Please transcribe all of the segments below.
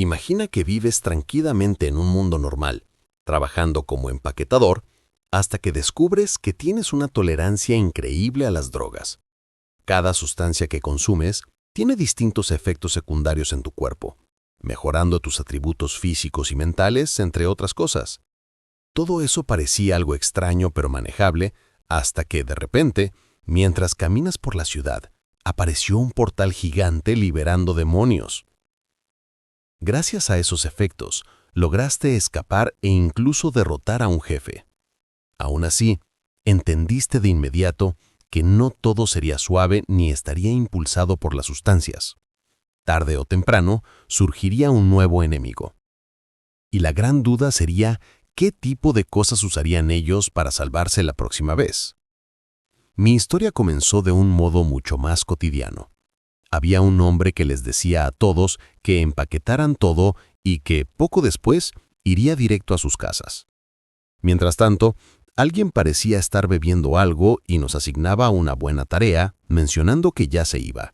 Imagina que vives tranquilamente en un mundo normal, trabajando como empaquetador, hasta que descubres que tienes una tolerancia increíble a las drogas. Cada sustancia que consumes tiene distintos efectos secundarios en tu cuerpo, mejorando tus atributos físicos y mentales, entre otras cosas. Todo eso parecía algo extraño pero manejable, hasta que, de repente, mientras caminas por la ciudad, apareció un portal gigante liberando demonios. Gracias a esos efectos, lograste escapar e incluso derrotar a un jefe. Aún así, entendiste de inmediato que no todo sería suave ni estaría impulsado por las sustancias. Tarde o temprano, surgiría un nuevo enemigo. Y la gran duda sería qué tipo de cosas usarían ellos para salvarse la próxima vez. Mi historia comenzó de un modo mucho más cotidiano. Había un hombre que les decía a todos que empaquetaran todo y que, poco después, iría directo a sus casas. Mientras tanto, alguien parecía estar bebiendo algo y nos asignaba una buena tarea, mencionando que ya se iba.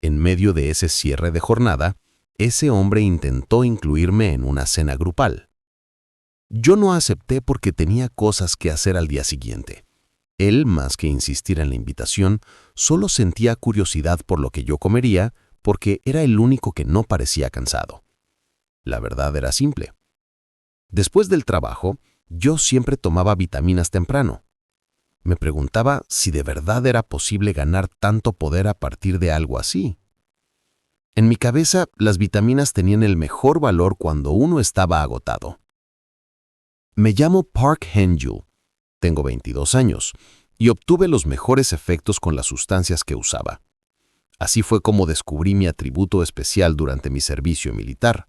En medio de ese cierre de jornada, ese hombre intentó incluirme en una cena grupal. Yo no acepté porque tenía cosas que hacer al día siguiente. Él, más que insistir en la invitación, solo sentía curiosidad por lo que yo comería porque era el único que no parecía cansado. La verdad era simple. Después del trabajo, yo siempre tomaba vitaminas temprano. Me preguntaba si de verdad era posible ganar tanto poder a partir de algo así. En mi cabeza, las vitaminas tenían el mejor valor cuando uno estaba agotado. Me llamo Park Hae-jul, tengo 22 años, y obtuve los mejores efectos con las sustancias que usaba. Así fue como descubrí mi atributo especial durante mi servicio militar.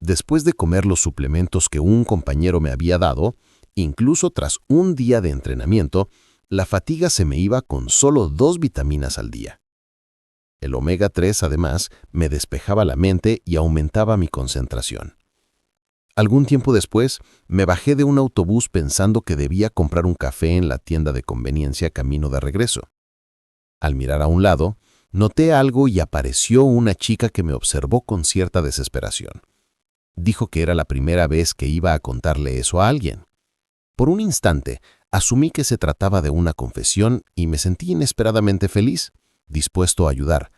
Después de comer los suplementos que un compañero me había dado, incluso tras un día de entrenamiento, la fatiga se me iba con solo 2 vitaminas al día. El omega 3, además, me despejaba la mente y aumentaba mi concentración. Algún tiempo después, me bajé de un autobús pensando que debía comprar un café en la tienda de conveniencia camino de regreso. Al mirar a un lado, noté algo y apareció una chica que me observó con cierta desesperación. Dijo que era la primera vez que iba a contarle eso a alguien. Por un instante, asumí que se trataba de una confesión y me sentí inesperadamente feliz, dispuesto a ayudar,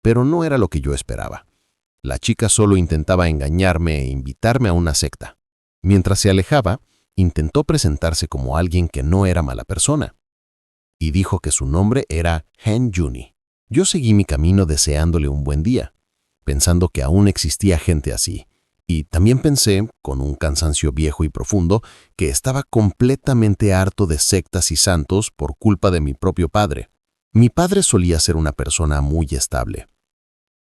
pero no era lo que yo esperaba. La chica solo intentaba engañarme e invitarme a una secta. Mientras se alejaba, intentó presentarse como alguien que no era mala persona, y dijo que su nombre era Han-juni. Yo seguí mi camino deseándole un buen día, pensando que aún existía gente así, y también pensé, con un cansancio viejo y profundo, que estaba completamente harto de sectas y santos por culpa de mi propio padre. Mi padre solía ser una persona muy estable.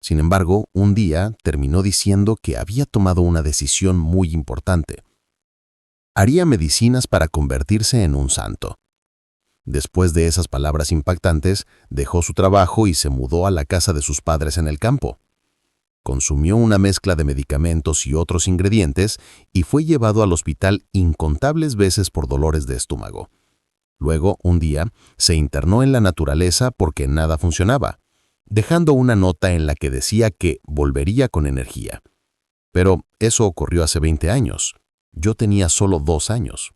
Sin embargo, un día terminó diciendo que había tomado una decisión muy importante. Haría medicinas para convertirse en un santo. Después de esas palabras impactantes, dejó su trabajo y se mudó a la casa de sus padres en el campo. Consumió una mezcla de medicamentos y otros ingredientes y fue llevado al hospital incontables veces por dolores de estómago. Luego, un día, se internó en la naturaleza porque nada funcionaba, dejando una nota en la que decía que volvería con energía. Pero eso ocurrió hace 20 años. Yo tenía solo 2 años.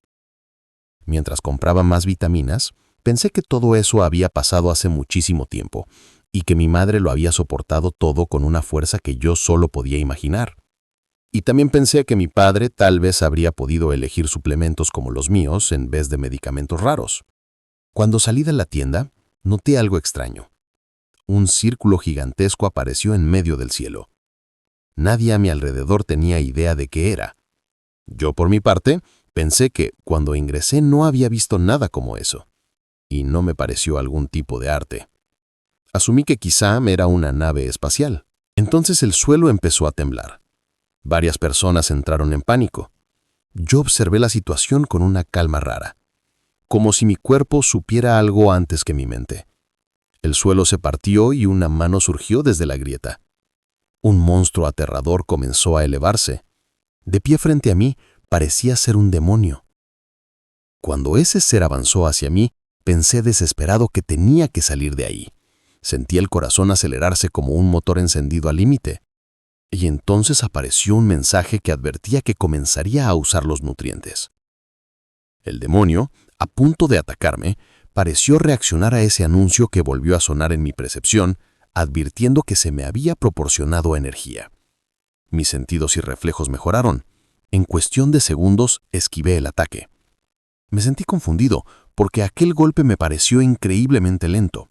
Mientras compraba más vitaminas, pensé que todo eso había pasado hace muchísimo tiempo y que mi madre lo había soportado todo con una fuerza que yo solo podía imaginar. Y también pensé que mi padre tal vez habría podido elegir suplementos como los míos en vez de medicamentos raros. Cuando salí de la tienda, noté algo extraño. Un círculo gigantesco apareció en medio del cielo. Nadie a mi alrededor tenía idea de qué era. Yo, por mi parte, pensé que cuando ingresé no había visto nada como eso, y no me pareció algún tipo de arte. Asumí que quizá era una nave espacial. Entonces el suelo empezó a temblar. Varias personas entraron en pánico. Yo observé la situación con una calma rara, como si mi cuerpo supiera algo antes que mi mente. El suelo se partió y una mano surgió desde la grieta. Un monstruo aterrador comenzó a elevarse. De pie frente a mí, parecía ser un demonio. Cuando ese ser avanzó hacia mí, pensé desesperado que tenía que salir de ahí. Sentí el corazón acelerarse como un motor encendido al límite. Y entonces apareció un mensaje que advertía que comenzaría a usar los nutrientes. El demonio, a punto de atacarme, pareció reaccionar a ese anuncio que volvió a sonar en mi percepción, advirtiendo que se me había proporcionado energía. Mis sentidos y reflejos mejoraron. En cuestión de segundos, esquivé el ataque. Me sentí confundido porque aquel golpe me pareció increíblemente lento.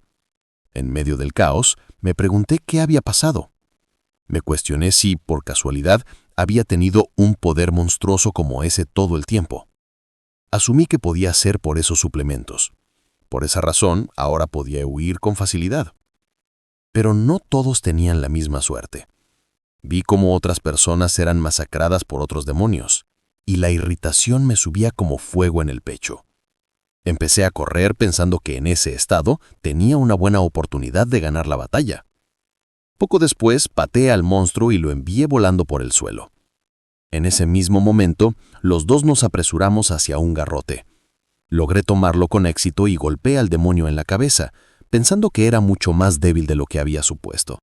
En medio del caos, me pregunté qué había pasado. Me cuestioné si, por casualidad, había tenido un poder monstruoso como ese todo el tiempo. Asumí que podía ser por esos suplementos. Por esa razón, ahora podía huir con facilidad. Pero no todos tenían la misma suerte. Vi cómo otras personas eran masacradas por otros demonios, y la irritación me subía como fuego en el pecho. Empecé a correr pensando que en ese estado tenía una buena oportunidad de ganar la batalla. Poco después pateé al monstruo y lo envié volando por el suelo. En ese mismo momento, los dos nos apresuramos hacia un garrote. Logré tomarlo con éxito y golpeé al demonio en la cabeza, pensando que era mucho más débil de lo que había supuesto.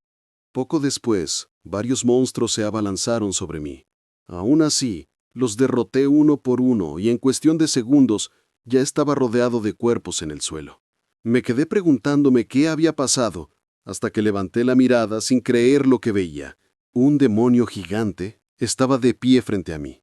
Poco después, varios monstruos se abalanzaron sobre mí. Aún así, los derroté uno por uno y en cuestión de segundos ya estaba rodeado de cuerpos en el suelo. Me quedé preguntándome qué había pasado hasta que levanté la mirada sin creer lo que veía. Un demonio gigante estaba de pie frente a mí.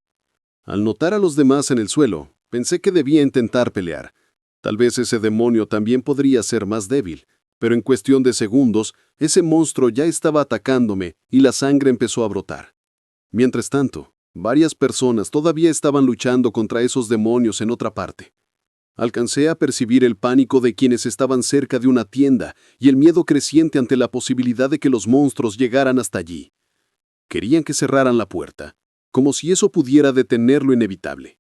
Al notar a los demás en el suelo, pensé que debía intentar pelear. Tal vez ese demonio también podría ser más débil, pero en cuestión de segundos, ese monstruo ya estaba atacándome y la sangre empezó a brotar. Mientras tanto, varias personas todavía estaban luchando contra esos demonios en otra parte. Alcancé a percibir el pánico de quienes estaban cerca de una tienda y el miedo creciente ante la posibilidad de que los monstruos llegaran hasta allí. Querían que cerraran la puerta, como si eso pudiera detener lo inevitable.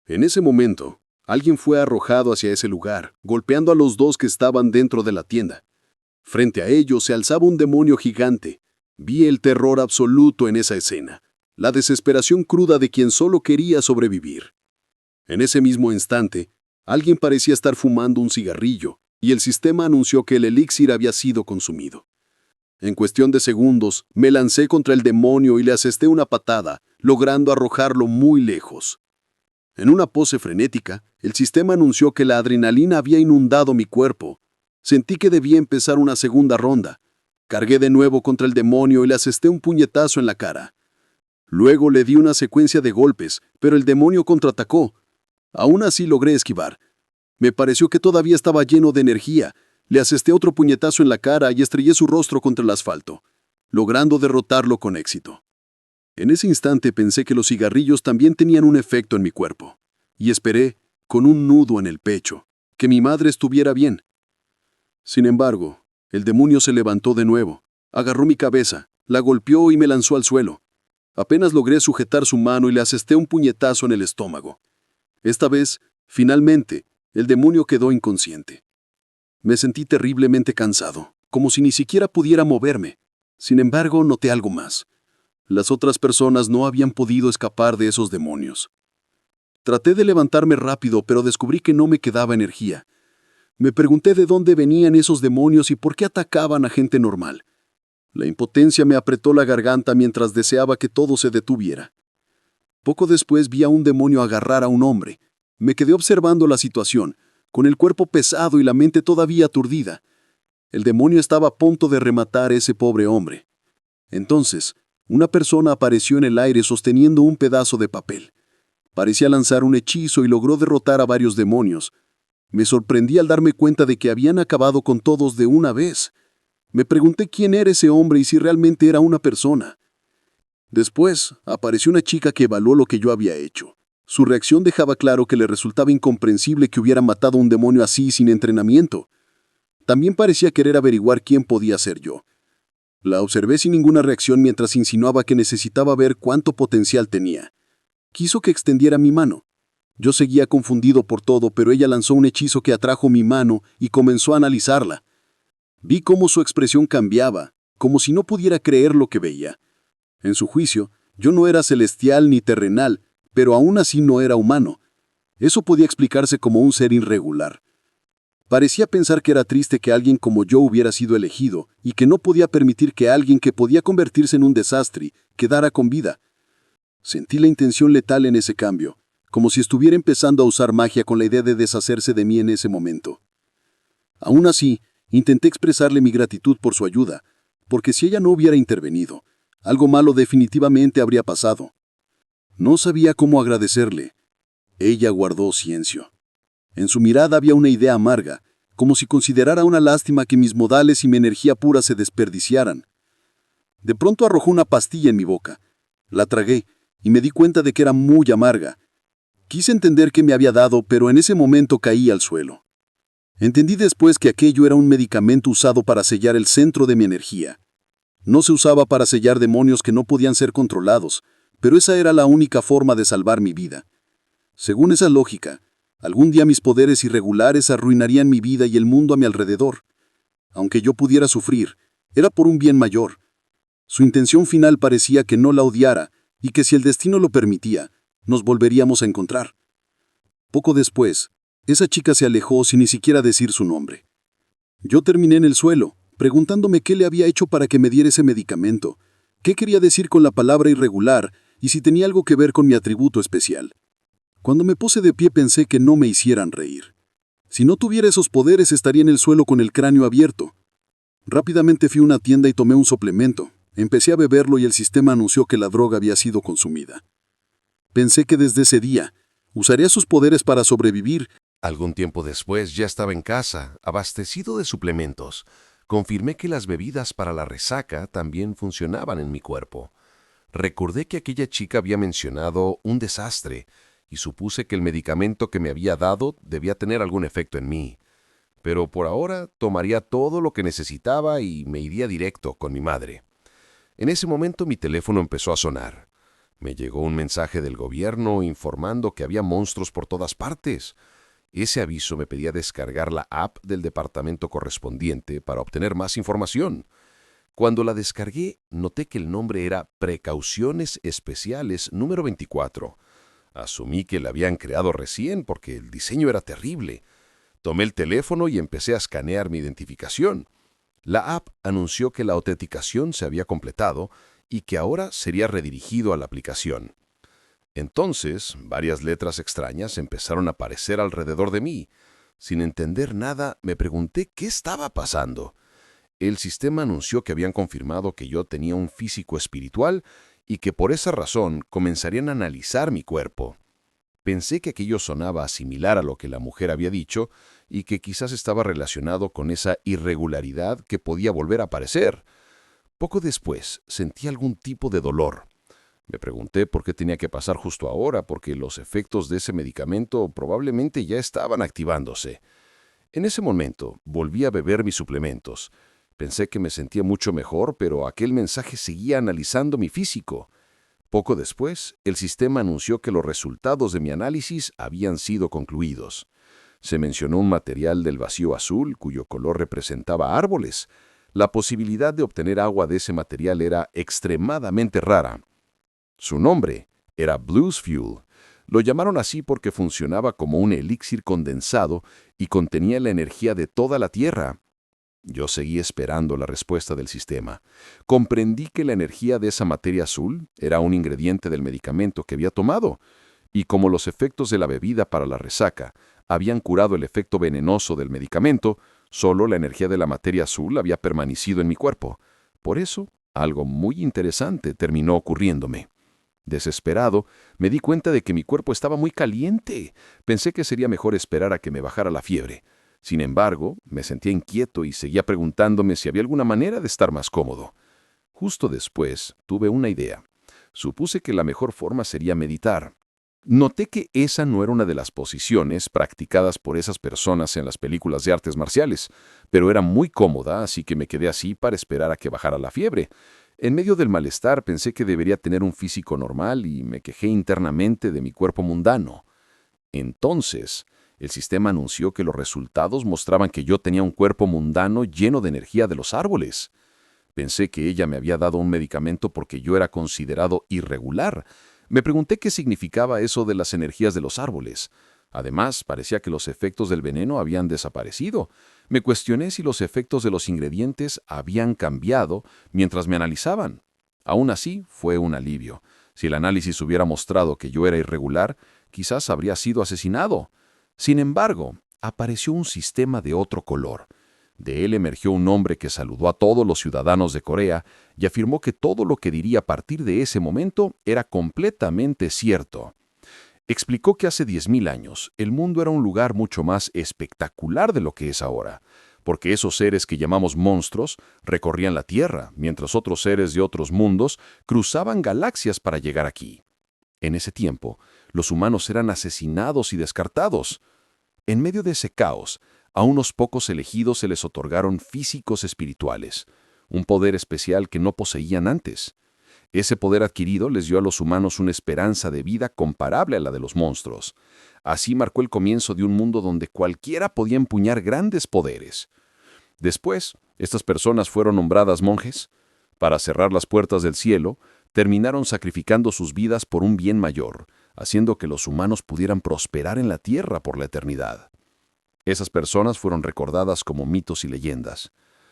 En ese momento, alguien fue arrojado hacia ese lugar, golpeando a los dos que estaban dentro de la tienda. Frente a ellos se alzaba un demonio gigante. Vi el terror absoluto en esa escena, la desesperación cruda de quien solo quería sobrevivir. En ese mismo instante, alguien parecía estar fumando un cigarrillo, y el sistema anunció que el elixir había sido consumido. En cuestión de segundos, me lancé contra el demonio y le asesté una patada, logrando arrojarlo muy lejos. En una pose frenética, el sistema anunció que la adrenalina había inundado mi cuerpo. Sentí que debía empezar una segunda ronda. Cargué de nuevo contra el demonio y le asesté un puñetazo en la cara. Luego le di una secuencia de golpes, pero el demonio contraatacó. Aún así logré esquivar. Me pareció que todavía estaba lleno de energía. Le asesté otro puñetazo en la cara y estrellé su rostro contra el asfalto, logrando derrotarlo con éxito. En ese instante pensé que los cigarrillos también tenían un efecto en mi cuerpo, y esperé, con un nudo en el pecho, que mi madre estuviera bien. Sin embargo, el demonio se levantó de nuevo, agarró mi cabeza, la golpeó y me lanzó al suelo. Apenas logré sujetar su mano y le asesté un puñetazo en el estómago. Esta vez, finalmente, el demonio quedó inconsciente. Me sentí terriblemente cansado, como si ni siquiera pudiera moverme. Sin embargo, noté algo más. Las otras personas no habían podido escapar de esos demonios. Traté de levantarme rápido, pero descubrí que no me quedaba energía. Me pregunté de dónde venían esos demonios y por qué atacaban a gente normal. La impotencia me apretó la garganta mientras deseaba que todo se detuviera. Poco después vi a un demonio agarrar a un hombre. Me quedé observando la situación, con el cuerpo pesado y la mente todavía aturdida. El demonio estaba a punto de rematar a ese pobre hombre. Entonces, una persona apareció en el aire sosteniendo un pedazo de papel. Parecía lanzar un hechizo y logró derrotar a varios demonios. Me sorprendí al darme cuenta de que habían acabado con todos de una vez. Me pregunté quién era ese hombre y si realmente era una persona. Después, apareció una chica que evaluó lo que yo había hecho. Su reacción dejaba claro que le resultaba incomprensible que hubiera matado a un demonio así sin entrenamiento. También parecía querer averiguar quién podía ser yo. La observé sin ninguna reacción mientras insinuaba que necesitaba ver cuánto potencial tenía. Quiso que extendiera mi mano. Yo seguía confundido por todo, pero ella lanzó un hechizo que atrajo mi mano y comenzó a analizarla. Vi cómo su expresión cambiaba, como si no pudiera creer lo que veía. En su juicio, yo no era celestial ni terrenal, pero aún así no era humano. Eso podía explicarse como un ser irregular. Parecía pensar que era triste que alguien como yo hubiera sido elegido y que no podía permitir que alguien que podía convertirse en un desastre quedara con vida. Sentí la intención letal en ese cambio, como si estuviera empezando a usar magia con la idea de deshacerse de mí en ese momento. Aún así, intenté expresarle mi gratitud por su ayuda, porque si ella no hubiera intervenido, algo malo definitivamente habría pasado. No sabía cómo agradecerle. Ella guardó silencio. En su mirada había una idea amarga, como si considerara una lástima que mis modales y mi energía pura se desperdiciaran. De pronto arrojó una pastilla en mi boca. La tragué y me di cuenta de que era muy amarga. Quise entender qué me había dado, pero en ese momento caí al suelo. Entendí después que aquello era un medicamento usado para sellar el centro de mi energía. No se usaba para sellar demonios que no podían ser controlados, pero esa era la única forma de salvar mi vida. Según esa lógica, algún día mis poderes irregulares arruinarían mi vida y el mundo a mi alrededor. Aunque yo pudiera sufrir, era por un bien mayor. Su intención final parecía que no la odiara y que si el destino lo permitía, nos volveríamos a encontrar. Poco después, esa chica se alejó sin ni siquiera decir su nombre. Yo terminé en el suelo, preguntándome qué le había hecho para que me diera ese medicamento, qué quería decir con la palabra irregular y si tenía algo que ver con mi atributo especial. Cuando me puse de pie pensé que no me hicieran reír. Si no tuviera esos poderes estaría en el suelo con el cráneo abierto. Rápidamente fui a una tienda y tomé un suplemento. Empecé a beberlo y el sistema anunció que la droga había sido consumida. Pensé que desde ese día usaría sus poderes para sobrevivir. Algún tiempo después ya estaba en casa, abastecido de suplementos. Confirmé que las bebidas para la resaca también funcionaban en mi cuerpo. Recordé que aquella chica había mencionado un desastre y supuse que el medicamento que me había dado debía tener algún efecto en mí. Pero por ahora tomaría todo lo que necesitaba y me iría directo con mi madre. En ese momento mi teléfono empezó a sonar. Me llegó un mensaje del gobierno informando que había monstruos por todas partes. Ese aviso me pedía descargar la app del departamento correspondiente para obtener más información. Cuando la descargué, noté que el nombre era Precauciones Especiales número 24. Asumí que la habían creado recién porque el diseño era terrible. Tomé el teléfono y empecé a escanear mi identificación. La app anunció que la autenticación se había completado y que ahora sería redirigido a la aplicación. Entonces, varias letras extrañas empezaron a aparecer alrededor de mí. Sin entender nada, me pregunté qué estaba pasando. El sistema anunció que habían confirmado que yo tenía un físico espiritual y que por esa razón comenzarían a analizar mi cuerpo. Pensé que aquello sonaba similar a lo que la mujer había dicho y que quizás estaba relacionado con esa irregularidad que podía volver a aparecer. Poco después sentí algún tipo de dolor. Me pregunté por qué tenía que pasar justo ahora, porque los efectos de ese medicamento probablemente ya estaban activándose. En ese momento volví a beber mis suplementos. Pensé que me sentía mucho mejor, pero aquel mensaje seguía analizando mi físico. Poco después, el sistema anunció que los resultados de mi análisis habían sido concluidos. Se mencionó un material del vacío azul cuyo color representaba árboles. La posibilidad de obtener agua de ese material era extremadamente rara. Su nombre era Blues Fuel. Lo llamaron así porque funcionaba como un elixir condensado y contenía la energía de toda la Tierra. Yo seguí esperando la respuesta del sistema. Comprendí que la energía de esa materia azul era un ingrediente del medicamento que había tomado, y como los efectos de la bebida para la resaca habían curado el efecto venenoso del medicamento, solo la energía de la materia azul había permanecido en mi cuerpo. Por eso, algo muy interesante terminó ocurriéndome. Desesperado, me di cuenta de que mi cuerpo estaba muy caliente. Pensé que sería mejor esperar a que me bajara la fiebre. Sin embargo, me sentía inquieto y seguía preguntándome si había alguna manera de estar más cómodo. Justo después, tuve una idea. Supuse que la mejor forma sería meditar. Noté que esa no era una de las posiciones practicadas por esas personas en las películas de artes marciales, pero era muy cómoda, así que me quedé así para esperar a que bajara la fiebre. En medio del malestar pensé que debería tener un físico normal y me quejé internamente de mi cuerpo mundano. Entonces, el sistema anunció que los resultados mostraban que yo tenía un cuerpo mundano lleno de energía de los árboles. Pensé que ella me había dado un medicamento porque yo era considerado irregular. Me pregunté qué significaba eso de las energías de los árboles. Además, parecía que los efectos del veneno habían desaparecido. Me cuestioné si los efectos de los ingredientes habían cambiado mientras me analizaban. Aún así, fue un alivio. Si el análisis hubiera mostrado que yo era irregular, quizás habría sido asesinado. Sin embargo, apareció un sistema de otro color. De él emergió un hombre que saludó a todos los ciudadanos de Corea y afirmó que todo lo que diría a partir de ese momento era completamente cierto. Explicó que hace 10.000 años el mundo era un lugar mucho más espectacular de lo que es ahora, porque esos seres que llamamos monstruos recorrían la Tierra, mientras otros seres de otros mundos cruzaban galaxias para llegar aquí. En ese tiempo, los humanos eran asesinados y descartados. En medio de ese caos, a unos pocos elegidos se les otorgaron físicos espirituales, un poder especial que no poseían antes. Ese poder adquirido les dio a los humanos una esperanza de vida comparable a la de los monstruos. Así marcó el comienzo de un mundo donde cualquiera podía empuñar grandes poderes. Después, estas personas fueron nombradas monjes. Para cerrar las puertas del cielo, terminaron sacrificando sus vidas por un bien mayor, haciendo que los humanos pudieran prosperar en la tierra por la eternidad. Esas personas fueron recordadas como mitos y leyendas.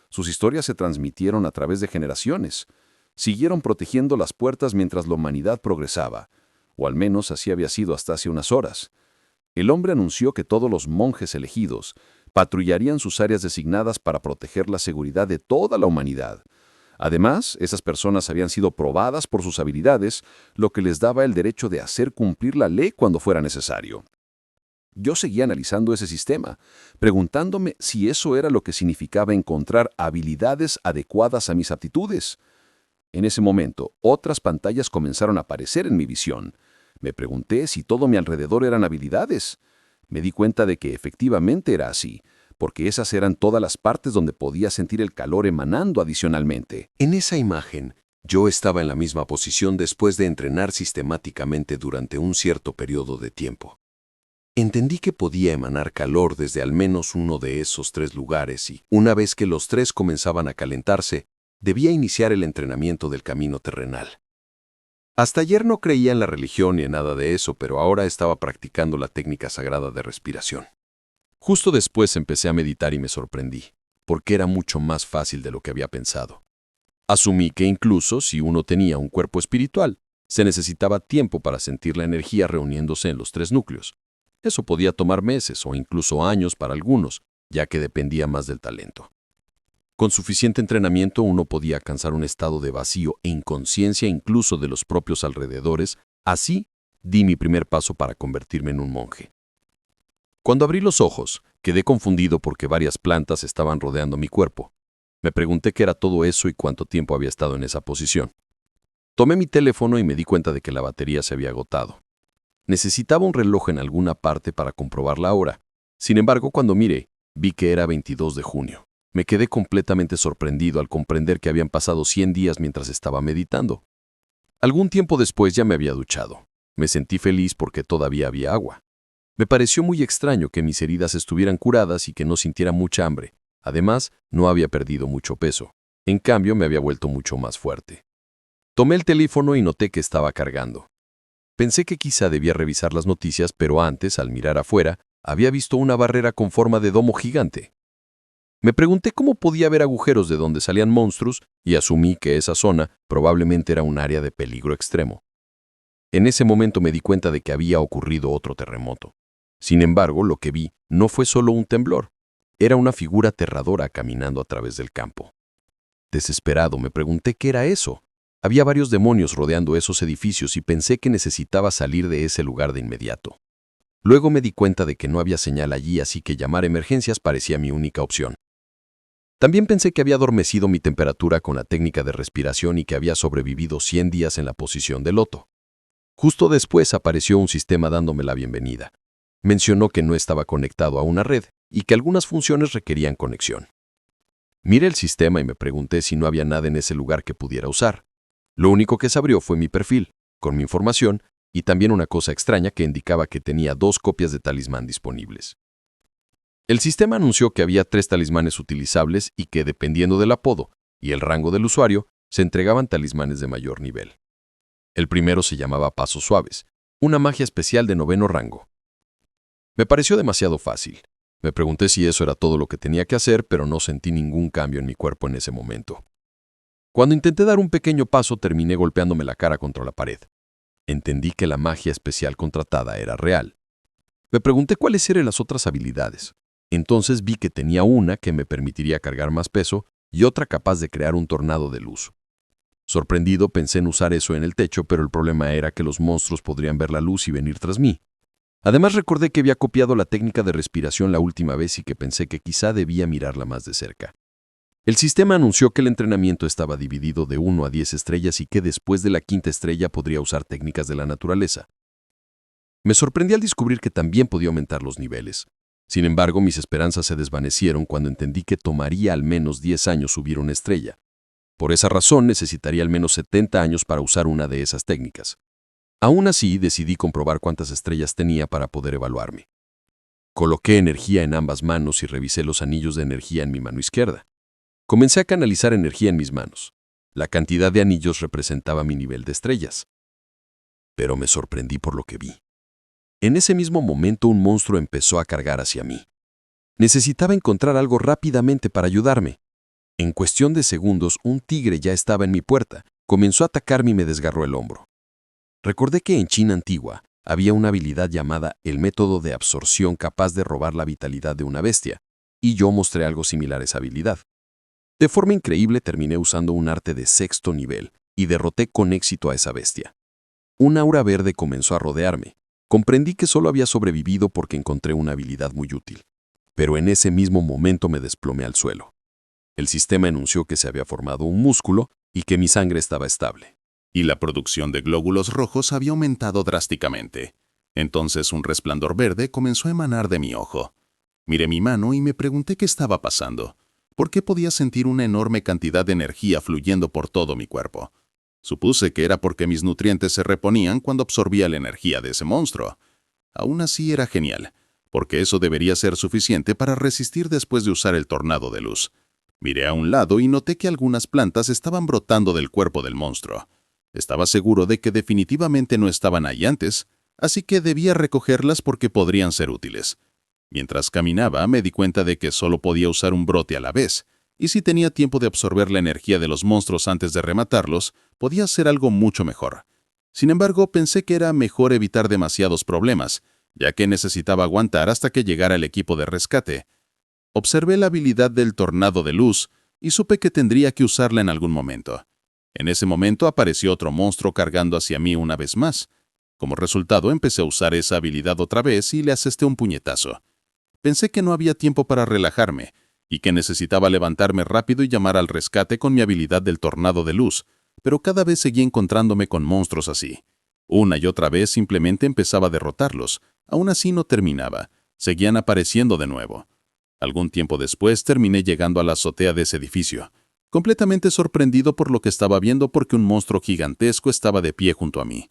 Sus historias se transmitieron a través de generaciones. Siguieron protegiendo las puertas mientras la humanidad progresaba, o al menos así había sido hasta hace unas horas. El hombre anunció que todos los monjes elegidos patrullarían sus áreas designadas para proteger la seguridad de toda la humanidad. Además, esas personas habían sido probadas por sus habilidades, lo que les daba el derecho de hacer cumplir la ley cuando fuera necesario. Yo seguía analizando ese sistema, preguntándome si eso era lo que significaba encontrar habilidades adecuadas a mis aptitudes. En ese momento, otras pantallas comenzaron a aparecer en mi visión. Me pregunté si todo mi alrededor eran habilidades. Me di cuenta de que efectivamente era así, porque esas eran todas las partes donde podía sentir el calor emanando adicionalmente. En esa imagen, yo estaba en la misma posición después de entrenar sistemáticamente durante un cierto periodo de tiempo. Entendí que podía emanar calor desde al menos uno de esos 3 lugares y, una vez que los 3 comenzaban a calentarse, debía iniciar el entrenamiento del camino terrenal. Hasta ayer no creía en la religión ni en nada de eso, pero ahora estaba practicando la técnica sagrada de respiración. Justo después empecé a meditar y me sorprendí, porque era mucho más fácil de lo que había pensado. Asumí que incluso si uno tenía un cuerpo espiritual, se necesitaba tiempo para sentir la energía reuniéndose en los 3 núcleos. Eso podía tomar meses o incluso años para algunos, ya que dependía más del talento. Con suficiente entrenamiento uno podía alcanzar un estado de vacío e inconsciencia incluso de los propios alrededores. Así, di mi primer paso para convertirme en un monje. Cuando abrí los ojos, quedé confundido porque varias plantas estaban rodeando mi cuerpo. Me pregunté qué era todo eso y cuánto tiempo había estado en esa posición. Tomé mi teléfono y me di cuenta de que la batería se había agotado. Necesitaba un reloj en alguna parte para comprobar la hora. Sin embargo, cuando miré, vi que era 22 de junio. Me quedé completamente sorprendido al comprender que habían pasado 100 días mientras estaba meditando. Algún tiempo después ya me había duchado. Me sentí feliz porque todavía había agua. Me pareció muy extraño que mis heridas estuvieran curadas y que no sintiera mucha hambre. Además, no había perdido mucho peso. En cambio, me había vuelto mucho más fuerte. Tomé el teléfono y noté que estaba cargando. Pensé que quizá debía revisar las noticias, pero antes, al mirar afuera, había visto una barrera con forma de domo gigante. Me pregunté cómo podía haber agujeros de donde salían monstruos y asumí que esa zona probablemente era un área de peligro extremo. En ese momento me di cuenta de que había ocurrido otro terremoto. Sin embargo, lo que vi no fue solo un temblor. Era una figura aterradora caminando a través del campo. Desesperado, me pregunté qué era eso. Había varios demonios rodeando esos edificios y pensé que necesitaba salir de ese lugar de inmediato. Luego me di cuenta de que no había señal allí, así que llamar a emergencias parecía mi única opción. También pensé que había adormecido mi temperatura con la técnica de respiración y que había sobrevivido 100 días en la posición de loto. Justo después apareció un sistema dándome la bienvenida. Mencionó que no estaba conectado a una red y que algunas funciones requerían conexión. Miré el sistema y me pregunté si no había nada en ese lugar que pudiera usar. Lo único que se abrió fue mi perfil, con mi información y también una cosa extraña que indicaba que tenía 2 copias de talismán disponibles. El sistema anunció que había 3 talismanes utilizables y que, dependiendo del apodo y el rango del usuario, se entregaban talismanes de mayor nivel. El primero se llamaba Pasos Suaves, una magia especial de 9º rango. Me pareció demasiado fácil. Me pregunté si eso era todo lo que tenía que hacer, pero no sentí ningún cambio en mi cuerpo en ese momento. Cuando intenté dar un pequeño paso, terminé golpeándome la cara contra la pared. Entendí que la magia especial contratada era real. Me pregunté cuáles eran las otras habilidades. Entonces vi que tenía una que me permitiría cargar más peso y otra capaz de crear un tornado de luz. Sorprendido, pensé en usar eso en el techo, pero el problema era que los monstruos podrían ver la luz y venir tras mí. Además, recordé que había copiado la técnica de respiración la última vez y que pensé que quizá debía mirarla más de cerca. El sistema anunció que el entrenamiento estaba dividido de 1 a 10 estrellas y que después de la 5ª estrella podría usar técnicas de la naturaleza. Me sorprendí al descubrir que también podía aumentar los niveles. Sin embargo, mis esperanzas se desvanecieron cuando entendí que tomaría al menos 10 años subir una estrella. Por esa razón, necesitaría al menos 70 años para usar una de esas técnicas. Aún así, decidí comprobar cuántas estrellas tenía para poder evaluarme. Coloqué energía en ambas manos y revisé los anillos de energía en mi mano izquierda. Comencé a canalizar energía en mis manos. La cantidad de anillos representaba mi nivel de estrellas. Pero me sorprendí por lo que vi. En ese mismo momento, un monstruo empezó a cargar hacia mí. Necesitaba encontrar algo rápidamente para ayudarme. En cuestión de segundos, un tigre ya estaba en mi puerta. Comenzó a atacarme y me desgarró el hombro. Recordé que en China antigua había una habilidad llamada el método de absorción capaz de robar la vitalidad de una bestia, y yo mostré algo similar a esa habilidad. De forma increíble terminé usando un arte de 6º nivel y derroté con éxito a esa bestia. Un aura verde comenzó a rodearme. Comprendí que solo había sobrevivido porque encontré una habilidad muy útil. Pero en ese mismo momento me desplomé al suelo. El sistema anunció que se había formado un músculo y que mi sangre estaba estable. Y la producción de glóbulos rojos había aumentado drásticamente. Entonces un resplandor verde comenzó a emanar de mi ojo. Miré mi mano y me pregunté qué estaba pasando. ¿Por qué podía sentir una enorme cantidad de energía fluyendo por todo mi cuerpo? Supuse que era porque mis nutrientes se reponían cuando absorbía la energía de ese monstruo. Aún así era genial, porque eso debería ser suficiente para resistir después de usar el tornado de luz. Miré a un lado y noté que algunas plantas estaban brotando del cuerpo del monstruo. Estaba seguro de que definitivamente no estaban ahí antes, así que debía recogerlas porque podrían ser útiles. Mientras caminaba, me di cuenta de que solo podía usar un brote a la vez, y si tenía tiempo de absorber la energía de los monstruos antes de rematarlos, podía hacer algo mucho mejor. Sin embargo, pensé que era mejor evitar demasiados problemas, ya que necesitaba aguantar hasta que llegara el equipo de rescate. Observé la habilidad del tornado de luz y supe que tendría que usarla en algún momento. En ese momento apareció otro monstruo cargando hacia mí una vez más. Como resultado, empecé a usar esa habilidad otra vez y le asesté un puñetazo. Pensé que no había tiempo para relajarme y que necesitaba levantarme rápido y llamar al rescate con mi habilidad del tornado de luz, pero cada vez seguía encontrándome con monstruos así. Una y otra vez simplemente empezaba a derrotarlos. Aún así no terminaba. Seguían apareciendo de nuevo. Algún tiempo después terminé llegando a la azotea de ese edificio, completamente sorprendido por lo que estaba viendo porque un monstruo gigantesco estaba de pie junto a mí.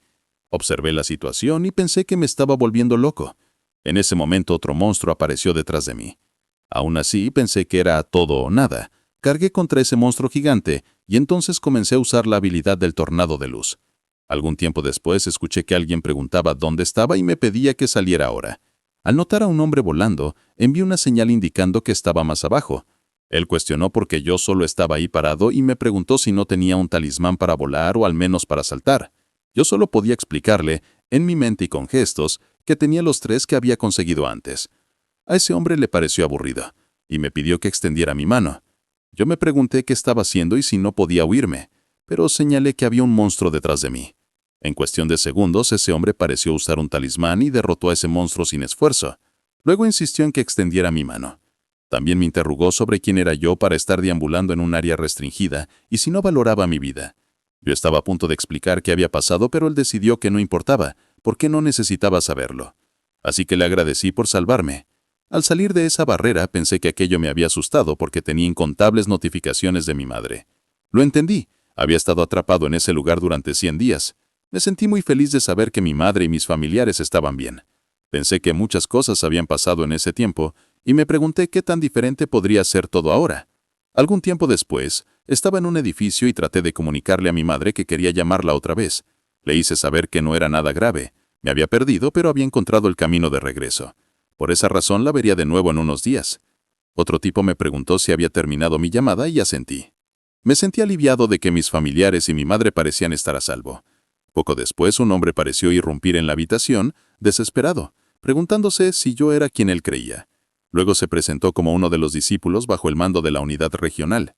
Observé la situación y pensé que me estaba volviendo loco. En ese momento otro monstruo apareció detrás de mí. Aún así pensé que era todo o nada. Cargué contra ese monstruo gigante y entonces comencé a usar la habilidad del tornado de luz. Algún tiempo después escuché que alguien preguntaba dónde estaba y me pedía que saliera ahora. Al notar a un hombre volando, envié una señal indicando que estaba más abajo. Él cuestionó por qué yo solo estaba ahí parado y me preguntó si no tenía un talismán para volar o al menos para saltar. Yo solo podía explicarle, en mi mente y con gestos, que tenía los 3 que había conseguido antes. A ese hombre le pareció aburrido y me pidió que extendiera mi mano. Yo me pregunté qué estaba haciendo y si no podía huirme, pero señalé que había un monstruo detrás de mí. En cuestión de segundos, ese hombre pareció usar un talismán y derrotó a ese monstruo sin esfuerzo. Luego insistió en que extendiera mi mano. También me interrogó sobre quién era yo para estar deambulando en un área restringida y si no valoraba mi vida. Yo estaba a punto de explicar qué había pasado, pero él decidió que no importaba, porque no necesitaba saberlo. Así que le agradecí por salvarme. Al salir de esa barrera pensé que aquello me había asustado porque tenía incontables notificaciones de mi madre. Lo entendí. Había estado atrapado en ese lugar durante 100 días. Me sentí muy feliz de saber que mi madre y mis familiares estaban bien. Pensé que muchas cosas habían pasado en ese tiempo y me pregunté qué tan diferente podría ser todo ahora. Algún tiempo después, estaba en un edificio y traté de comunicarle a mi madre que quería llamarla otra vez. Le hice saber que no era nada grave. Me había perdido, pero había encontrado el camino de regreso. Por esa razón la vería de nuevo en unos días. Otro tipo me preguntó si había terminado mi llamada y asentí. Me sentí aliviado de que mis familiares y mi madre parecían estar a salvo. Poco después un hombre pareció irrumpir en la habitación, desesperado, preguntándose si yo era quien él creía. Luego se presentó como uno de los discípulos bajo el mando de la unidad regional.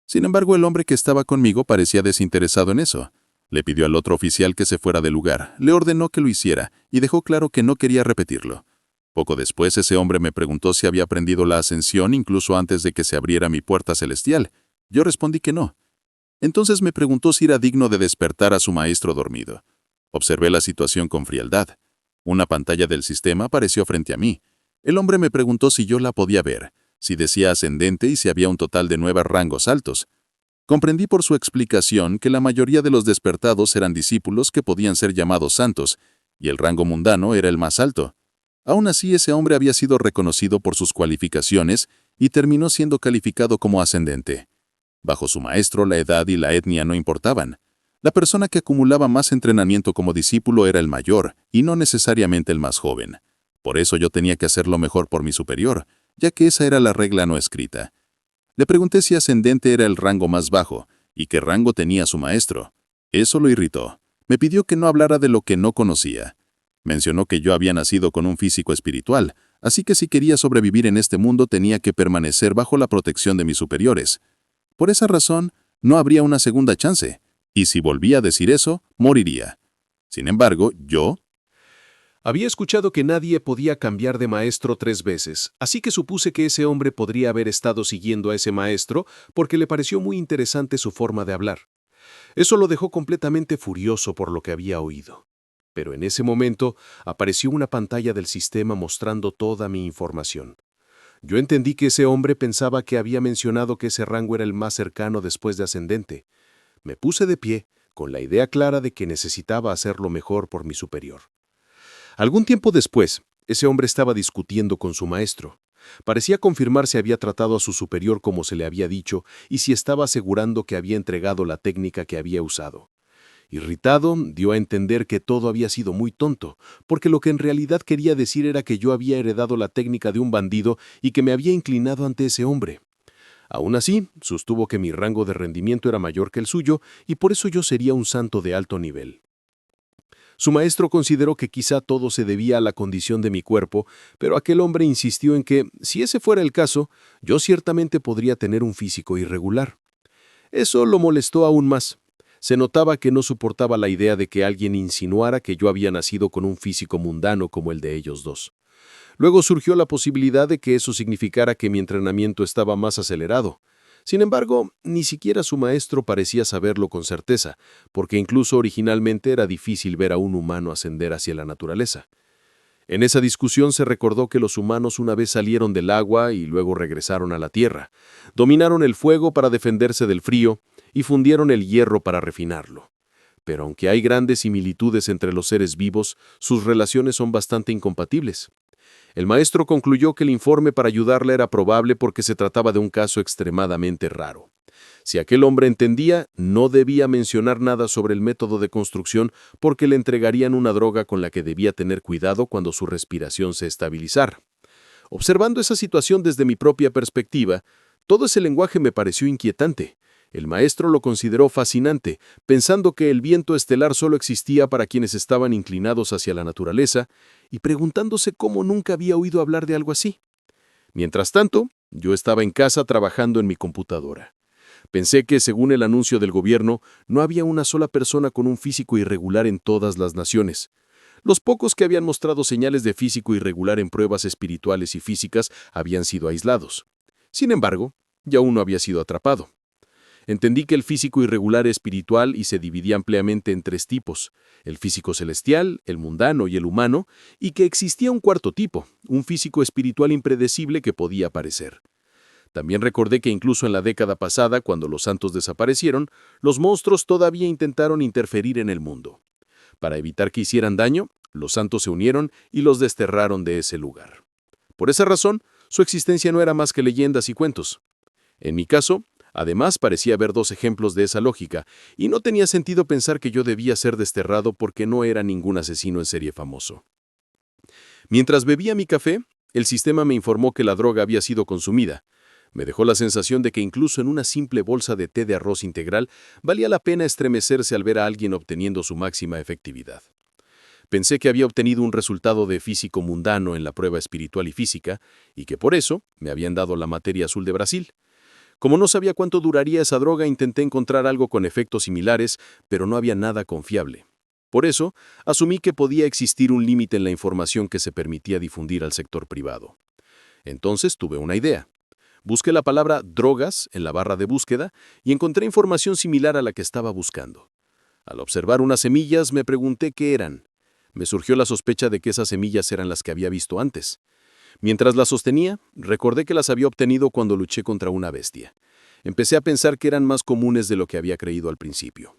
Sin embargo, el hombre que estaba conmigo parecía desinteresado en eso. Le pidió al otro oficial que se fuera del lugar, le ordenó que lo hiciera y dejó claro que no quería repetirlo. Poco después ese hombre me preguntó si había aprendido la ascensión incluso antes de que se abriera mi puerta celestial. Yo respondí que no. Entonces me preguntó si era digno de despertar a su maestro dormido. Observé la situación con frialdad. Una pantalla del sistema apareció frente a mí. El hombre me preguntó si yo la podía ver, si decía ascendente y si había un total de 9 rangos altos. Comprendí por su explicación que la mayoría de los despertados eran discípulos que podían ser llamados santos, y el rango mundano era el más alto. Aún así, ese hombre había sido reconocido por sus cualificaciones y terminó siendo calificado como ascendente. Bajo su maestro, la edad y la etnia no importaban. La persona que acumulaba más entrenamiento como discípulo era el mayor, y no necesariamente el más joven. Por eso yo tenía que hacer lo mejor por mi superior, ya que esa era la regla no escrita. Le pregunté si ascendente era el rango más bajo, y qué rango tenía su maestro. Eso lo irritó. Me pidió que no hablara de lo que no conocía. Mencionó que yo había nacido con un físico espiritual, así que si quería sobrevivir en este mundo tenía que permanecer bajo la protección de mis superiores. Por esa razón, no habría una segunda chance, y si volvía a decir eso, moriría. Sin embargo, yo Había escuchado que nadie podía cambiar de maestro 3 veces, así que supuse que ese hombre podría haber estado siguiendo a ese maestro porque le pareció muy interesante su forma de hablar. Eso lo dejó completamente furioso por lo que había oído. Pero en ese momento apareció una pantalla del sistema mostrando toda mi información. Yo entendí que ese hombre pensaba que había mencionado que ese rango era el más cercano después de ascendente. Me puse de pie, con la idea clara de que necesitaba hacerlo mejor por mi superior. Algún tiempo después, ese hombre estaba discutiendo con su maestro. Parecía confirmar si había tratado a su superior como se le había dicho y si estaba asegurando que había entregado la técnica que había usado. Irritado, dio a entender que todo había sido muy tonto, porque lo que en realidad quería decir era que yo había heredado la técnica de un bandido y que me había inclinado ante ese hombre. Aún así, sostuvo que mi rango de rendimiento era mayor que el suyo y por eso yo sería un santo de alto nivel. Su maestro consideró que quizá todo se debía a la condición de mi cuerpo, pero aquel hombre insistió en que, si ese fuera el caso, yo ciertamente podría tener un físico irregular. Eso lo molestó aún más. Se notaba que no soportaba la idea de que alguien insinuara que yo había nacido con un físico mundano como el de ellos dos. Luego surgió la posibilidad de que eso significara que mi entrenamiento estaba más acelerado. Sin embargo, ni siquiera su maestro parecía saberlo con certeza, porque incluso originalmente era difícil ver a un humano ascender hacia la naturaleza. En esa discusión se recordó que los humanos una vez salieron del agua y luego regresaron a la tierra, dominaron el fuego para defenderse del frío y fundieron el hierro para refinarlo. Pero aunque hay grandes similitudes entre los seres vivos, sus relaciones son bastante incompatibles. El maestro concluyó que el informe para ayudarla era probable porque se trataba de un caso extremadamente raro. Si aquel hombre entendía, no debía mencionar nada sobre el método de construcción porque le entregarían una droga con la que debía tener cuidado cuando su respiración se estabilizara. Observando esa situación desde mi propia perspectiva, todo ese lenguaje me pareció inquietante. El maestro lo consideró fascinante, pensando que el viento estelar solo existía para quienes estaban inclinados hacia la naturaleza, y preguntándose cómo nunca había oído hablar de algo así. Mientras tanto, yo estaba en casa trabajando en mi computadora. Pensé que, según el anuncio del gobierno, no había una sola persona con un físico irregular en todas las naciones. Los pocos que habían mostrado señales de físico irregular en pruebas espirituales y físicas habían sido aislados. Sin embargo, ya uno había sido atrapado. Entendí que el físico irregular era espiritual y se dividía ampliamente en 3 tipos, el físico celestial, el mundano y el humano, y que existía un cuarto tipo, un físico espiritual impredecible que podía aparecer. También recordé que incluso en la década pasada, cuando los santos desaparecieron, los monstruos todavía intentaron interferir en el mundo. Para evitar que hicieran daño, los santos se unieron y los desterraron de ese lugar. Por esa razón, su existencia no era más que leyendas y cuentos. En mi caso, además, parecía haber 2 ejemplos de esa lógica, y no tenía sentido pensar que yo debía ser desterrado porque no era ningún asesino en serie famoso. Mientras bebía mi café, El sistema me informó que la droga había sido consumida. Me dejó la sensación de que incluso en una simple bolsa de té de arroz integral valía la pena estremecerse al ver a alguien obteniendo su máxima efectividad. Pensé que había obtenido un resultado de físico mundano en la prueba espiritual y física, y que por eso me habían dado la materia azul de Brasil. Como no sabía cuánto duraría esa droga, intenté encontrar algo con efectos similares, pero no había nada confiable. Por eso, asumí que podía existir un límite en la información que se permitía difundir al sector privado. Entonces tuve una idea. Busqué la palabra drogas en la barra de búsqueda y encontré información similar a la que estaba buscando. Al observar unas semillas, me pregunté qué eran. Me surgió la sospecha de que esas semillas eran las que había visto antes. Mientras las sostenía, recordé que las había obtenido cuando luché contra una bestia. Empecé a pensar que eran más comunes de lo que había creído al principio.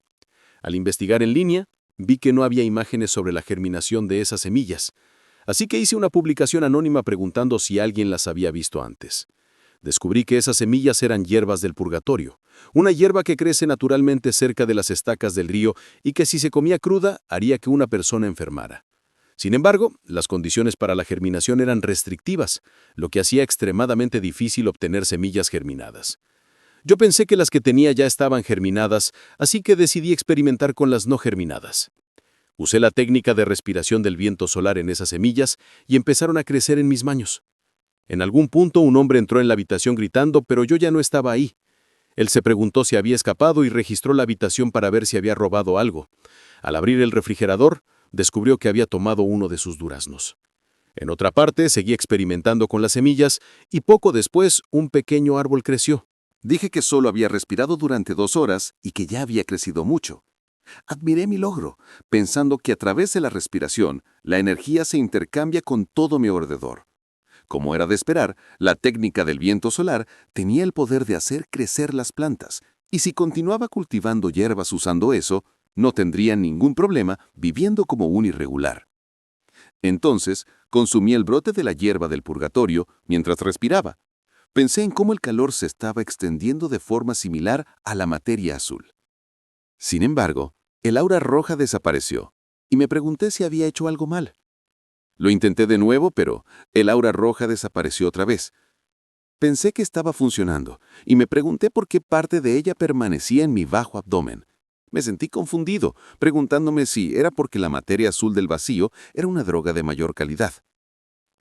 Al investigar en línea, vi que no había imágenes sobre la germinación de esas semillas, así que hice una publicación anónima preguntando si alguien las había visto antes. Descubrí que esas semillas eran hierbas del purgatorio, una hierba que crece naturalmente cerca de las estacas del río y que si se comía cruda haría que una persona enfermara. Sin embargo, las condiciones para la germinación eran restrictivas, lo que hacía extremadamente difícil obtener semillas germinadas. Yo pensé que las que tenía ya estaban germinadas, así que decidí experimentar con las no germinadas. Usé la técnica de respiración del viento solar en esas semillas y empezaron a crecer en mis manos. En algún punto un hombre entró en la habitación gritando, pero yo ya no estaba ahí. Él se preguntó si había escapado y registró la habitación para ver si había robado algo. Al abrir el refrigerador, descubrió que había tomado uno de sus duraznos. En otra parte, seguí experimentando con las semillas y poco después un pequeño árbol creció. Dije que solo había respirado durante 2 horas y que ya había crecido mucho. Admiré mi logro, pensando que a través de la respiración, la energía se intercambia con todo mi alrededor. Como era de esperar, la técnica del viento solar tenía el poder de hacer crecer las plantas, y si continuaba cultivando hierbas usando eso, no tendría ningún problema viviendo como un irregular. Entonces, consumí el brote de la hierba del purgatorio mientras respiraba. Pensé en cómo el calor se estaba extendiendo de forma similar a la materia azul. Sin embargo, el aura roja desapareció, y me pregunté si había hecho algo mal. Lo intenté de nuevo, pero el aura roja desapareció otra vez. Pensé que estaba funcionando, y me pregunté por qué parte de ella permanecía en mi bajo abdomen. Me sentí confundido, preguntándome si era porque la materia azul del vacío era una droga de mayor calidad.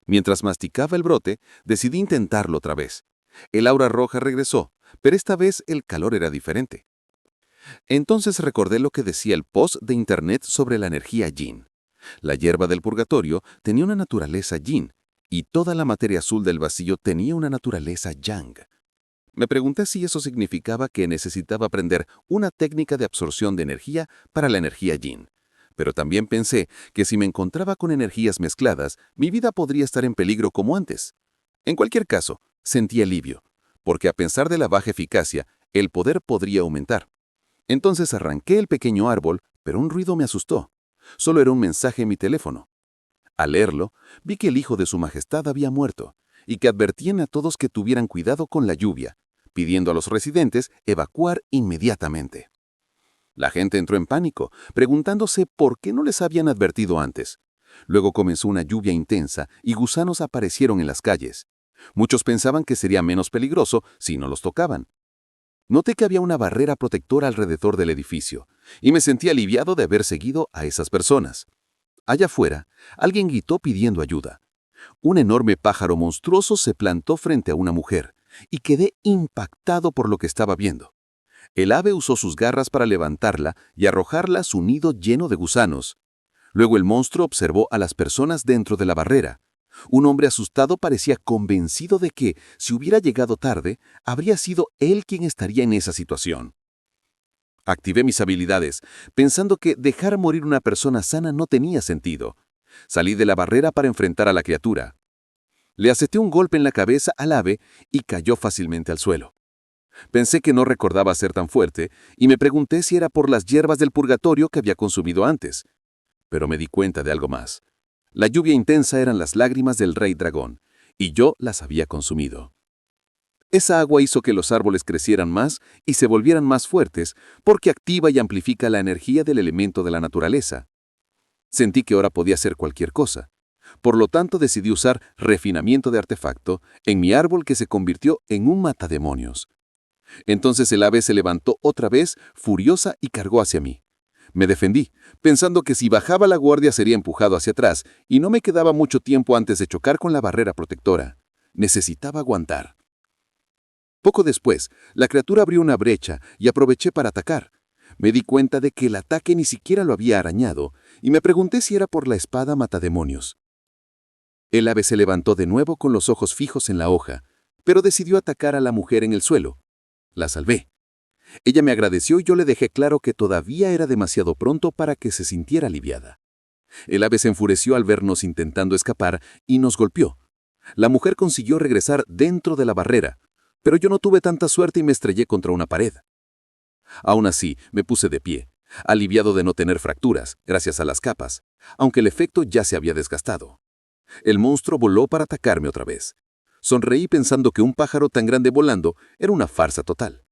Mientras masticaba el brote, decidí intentarlo otra vez. El aura roja regresó, pero esta vez el calor era diferente. Entonces recordé lo que decía el post de internet sobre la energía yin. La hierba del purgatorio tenía una naturaleza yin, y toda la materia azul del vacío tenía una naturaleza yang. Me pregunté si eso significaba que necesitaba aprender una técnica de absorción de energía para la energía yin. Pero también pensé que si me encontraba con energías mezcladas, mi vida podría estar en peligro como antes. En cualquier caso, sentí alivio, porque a pesar de la baja eficacia, el poder podría aumentar. Entonces arranqué el pequeño árbol, pero un ruido me asustó. Solo era un mensaje en mi teléfono. Al leerlo, vi que el hijo de su majestad había muerto y que advertían a todos que tuvieran cuidado con la lluvia, pidiendo a los residentes evacuar inmediatamente. La gente entró en pánico, preguntándose por qué no les habían advertido antes. Luego comenzó una lluvia intensa y gusanos aparecieron en las calles. Muchos pensaban que sería menos peligroso si no los tocaban. Noté que había una barrera protectora alrededor del edificio, y me sentí aliviado de haber seguido a esas personas. Allá afuera, alguien gritó pidiendo ayuda. Un enorme pájaro monstruoso se plantó frente a una mujer, y quedé impactado por lo que estaba viendo. El ave usó sus garras para levantarla y arrojarla a su nido lleno de gusanos. Luego el monstruo observó a las personas dentro de la barrera. Un hombre asustado parecía convencido de que, si hubiera llegado tarde, habría sido él quien estaría en esa situación. Activé mis habilidades, pensando que dejar morir una persona sana no tenía sentido. Salí de la barrera para enfrentar a la criatura. Le aseté un golpe en la cabeza al ave y cayó fácilmente al suelo. Pensé que no recordaba ser tan fuerte y me pregunté si era por las hierbas del purgatorio que había consumido antes. Pero me di cuenta de algo más. La lluvia intensa eran las lágrimas del rey dragón, y yo las había consumido. Esa agua hizo que los árboles crecieran más y se volvieran más fuertes, porque activa y amplifica la energía del elemento de la naturaleza. Sentí que ahora podía hacer cualquier cosa. Por lo tanto, decidí usar refinamiento de artefacto en mi árbol que se convirtió en un matademonios. Entonces el ave se levantó otra vez, furiosa, y cargó hacia mí. Me defendí, pensando que si bajaba la guardia sería empujado hacia atrás, y no me quedaba mucho tiempo antes de chocar con la barrera protectora. Necesitaba aguantar. Poco después, la criatura abrió una brecha y aproveché para atacar. Me di cuenta de que el ataque ni siquiera lo había arañado, y me pregunté si era por la espada matademonios. El ave se levantó de nuevo con los ojos fijos en la hoja, pero decidió atacar a la mujer en el suelo. La salvé. Ella me agradeció y yo le dejé claro que todavía era demasiado pronto para que se sintiera aliviada. El ave se enfureció al vernos intentando escapar y nos golpeó. La mujer consiguió regresar dentro de la barrera, pero yo no tuve tanta suerte y me estrellé contra una pared. Aún así, me puse de pie, aliviado de no tener fracturas, gracias a las capas, aunque el efecto ya se había desgastado. El monstruo voló para atacarme otra vez. Sonreí pensando que un pájaro tan grande volando era una farsa total.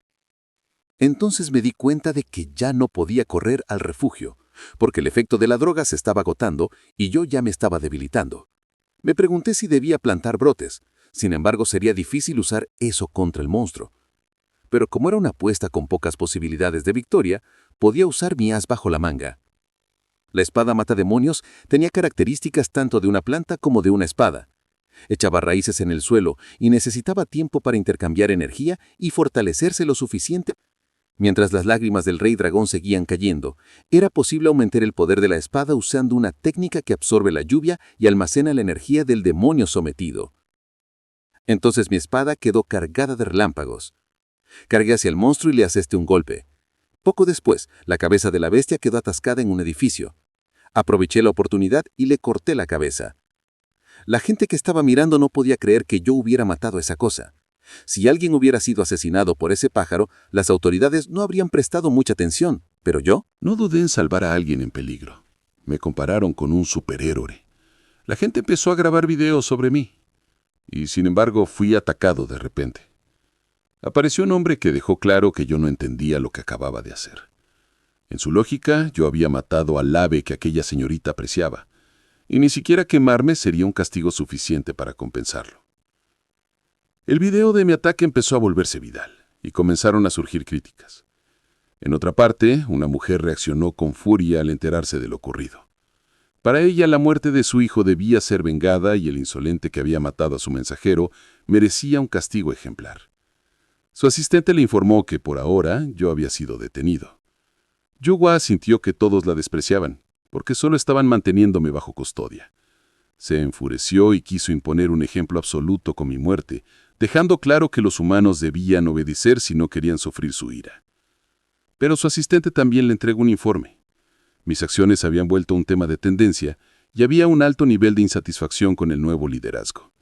Entonces me di cuenta de que ya no podía correr al refugio, porque el efecto de la droga se estaba agotando y yo ya me estaba debilitando. Me pregunté si debía plantar brotes, sin embargo sería difícil usar eso contra el monstruo. Pero como era una apuesta con pocas posibilidades de victoria, podía usar mi as bajo la manga. La espada matademonios tenía características tanto de una planta como de una espada. Echaba raíces en el suelo y necesitaba tiempo para intercambiar energía y fortalecerse lo suficiente. Mientras las lágrimas del rey dragón seguían cayendo, era posible aumentar el poder de la espada usando una técnica que absorbe la lluvia y almacena la energía del demonio sometido. Entonces mi espada quedó cargada de relámpagos. Cargué hacia el monstruo y le asesté un golpe. Poco después, la cabeza de la bestia quedó atascada en un edificio. Aproveché la oportunidad y le corté la cabeza. La gente que estaba mirando no podía creer que yo hubiera matado a esa cosa. Si alguien hubiera sido asesinado por ese pájaro, las autoridades no habrían prestado mucha atención, pero yo... No dudé en salvar a alguien en peligro. Me compararon con un superhéroe. La gente empezó a grabar videos sobre mí. Y sin embargo fui atacado de repente. Apareció un hombre que dejó claro que yo no entendía lo que acababa de hacer. En su lógica, yo había matado al ave que aquella señorita apreciaba, y ni siquiera quemarme sería un castigo suficiente para compensarlo. El video de mi ataque empezó a volverse viral, y comenzaron a surgir críticas. En otra parte, una mujer reaccionó con furia al enterarse de lo ocurrido. Para ella, la muerte de su hijo debía ser vengada y el insolente que había matado a su mensajero merecía un castigo ejemplar. Su asistente le informó que por ahora yo había sido detenido. Yuhua sintió que todos la despreciaban, porque solo estaban manteniéndome bajo custodia. Se enfureció y quiso imponer un ejemplo absoluto con mi muerte, dejando claro que los humanos debían obedecer si no querían sufrir su ira. Pero su asistente también le entregó un informe. Mis acciones habían vuelto un tema de tendencia y había un alto nivel de insatisfacción con el nuevo liderazgo.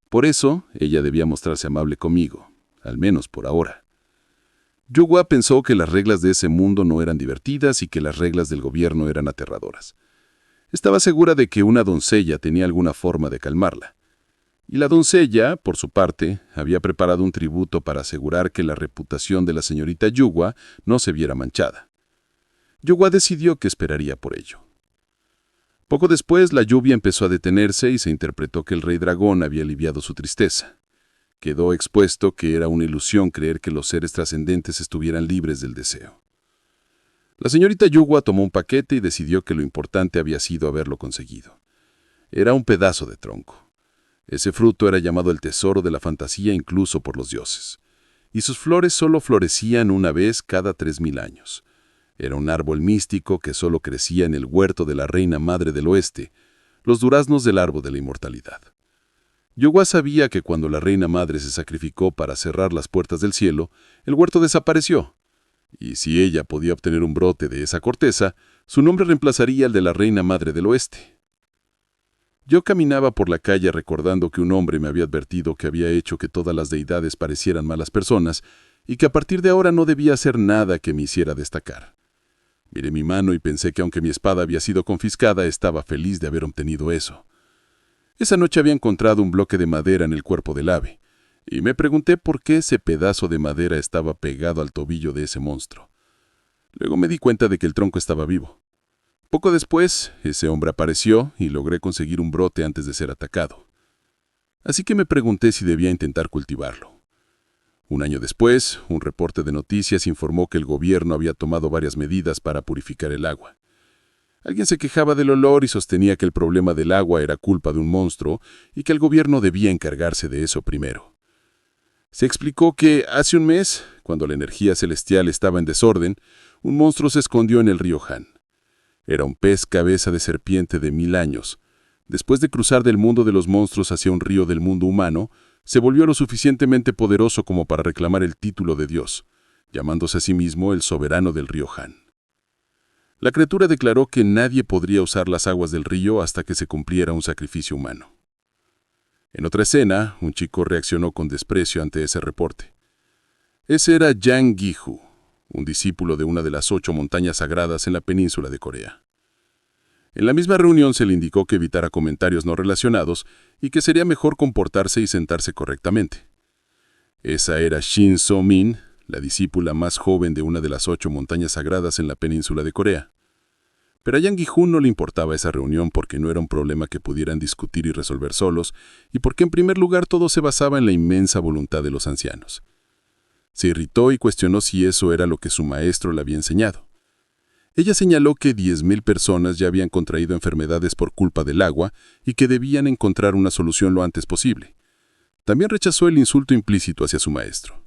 Por eso, ella debía mostrarse amable conmigo, al menos por ahora. Yuhua pensó que las reglas de ese mundo no eran divertidas y que las reglas del gobierno eran aterradoras. Estaba segura de que una doncella tenía alguna forma de calmarla. Y la doncella, por su parte, había preparado un tributo para asegurar que la reputación de la señorita Yuhua no se viera manchada. Yuhua decidió que esperaría por ello. Poco después, la lluvia empezó a detenerse y se interpretó que el rey dragón había aliviado su tristeza. Quedó expuesto que era una ilusión creer que los seres trascendentes estuvieran libres del deseo. La señorita Yuhua tomó un paquete y decidió que lo importante había sido haberlo conseguido. Era un pedazo de tronco. Ese fruto era llamado el tesoro de la fantasía incluso por los dioses, y sus flores solo florecían una vez cada 3000 años. Era un árbol místico que solo crecía en el huerto de la reina madre del oeste, los duraznos del árbol de la inmortalidad. Yuhua sabía que cuando la reina madre se sacrificó para cerrar las puertas del cielo, el huerto desapareció, y si ella podía obtener un brote de esa corteza, su nombre reemplazaría el de la reina madre del oeste. Yo caminaba por la calle recordando que un hombre me había advertido que había hecho que todas las deidades parecieran malas personas y que a partir de ahora no debía hacer nada que me hiciera destacar. Miré mi mano y pensé que aunque mi espada había sido confiscada, estaba feliz de haber obtenido eso. Esa noche había encontrado un bloque de madera en el cuerpo del ave, y me pregunté por qué ese pedazo de madera estaba pegado al tobillo de ese monstruo. Luego me di cuenta de que el tronco estaba vivo. Poco después, ese hombre apareció y logré conseguir un brote antes de ser atacado. Así que me pregunté si debía intentar cultivarlo. Un año después, un reporte de noticias informó que el gobierno había tomado varias medidas para purificar el agua. Alguien se quejaba del olor y sostenía que el problema del agua era culpa de un monstruo y que el gobierno debía encargarse de eso primero. Se explicó que hace un mes, cuando la energía celestial estaba en desorden, un monstruo se escondió en el río Han. Era un pez cabeza de serpiente de 1000 años. Después de cruzar del mundo de los monstruos hacia un río del mundo humano, se volvió lo suficientemente poderoso como para reclamar el título de Dios, llamándose a sí mismo el soberano del río Han. La criatura declaró que nadie podría usar las aguas del río hasta que se cumpliera un sacrificio humano. En otra escena, un chico reaccionó con desprecio ante ese reporte. Ese era Yang Gi-hu, un discípulo de una de las 8 montañas sagradas en la península de Corea. En la misma reunión se le indicó que evitara comentarios no relacionados y que sería mejor comportarse y sentarse correctamente. Esa era Shin So-min, la discípula más joven de una de las 8 montañas sagradas en la península de Corea. Pero a Yang Gi-hu no le importaba esa reunión porque no era un problema que pudieran discutir y resolver solos, y porque en primer lugar todo se basaba en la inmensa voluntad de los ancianos. Se irritó y cuestionó si eso era lo que su maestro le había enseñado. Ella señaló que 10.000 personas ya habían contraído enfermedades por culpa del agua y que debían encontrar una solución lo antes posible. También rechazó el insulto implícito hacia su maestro.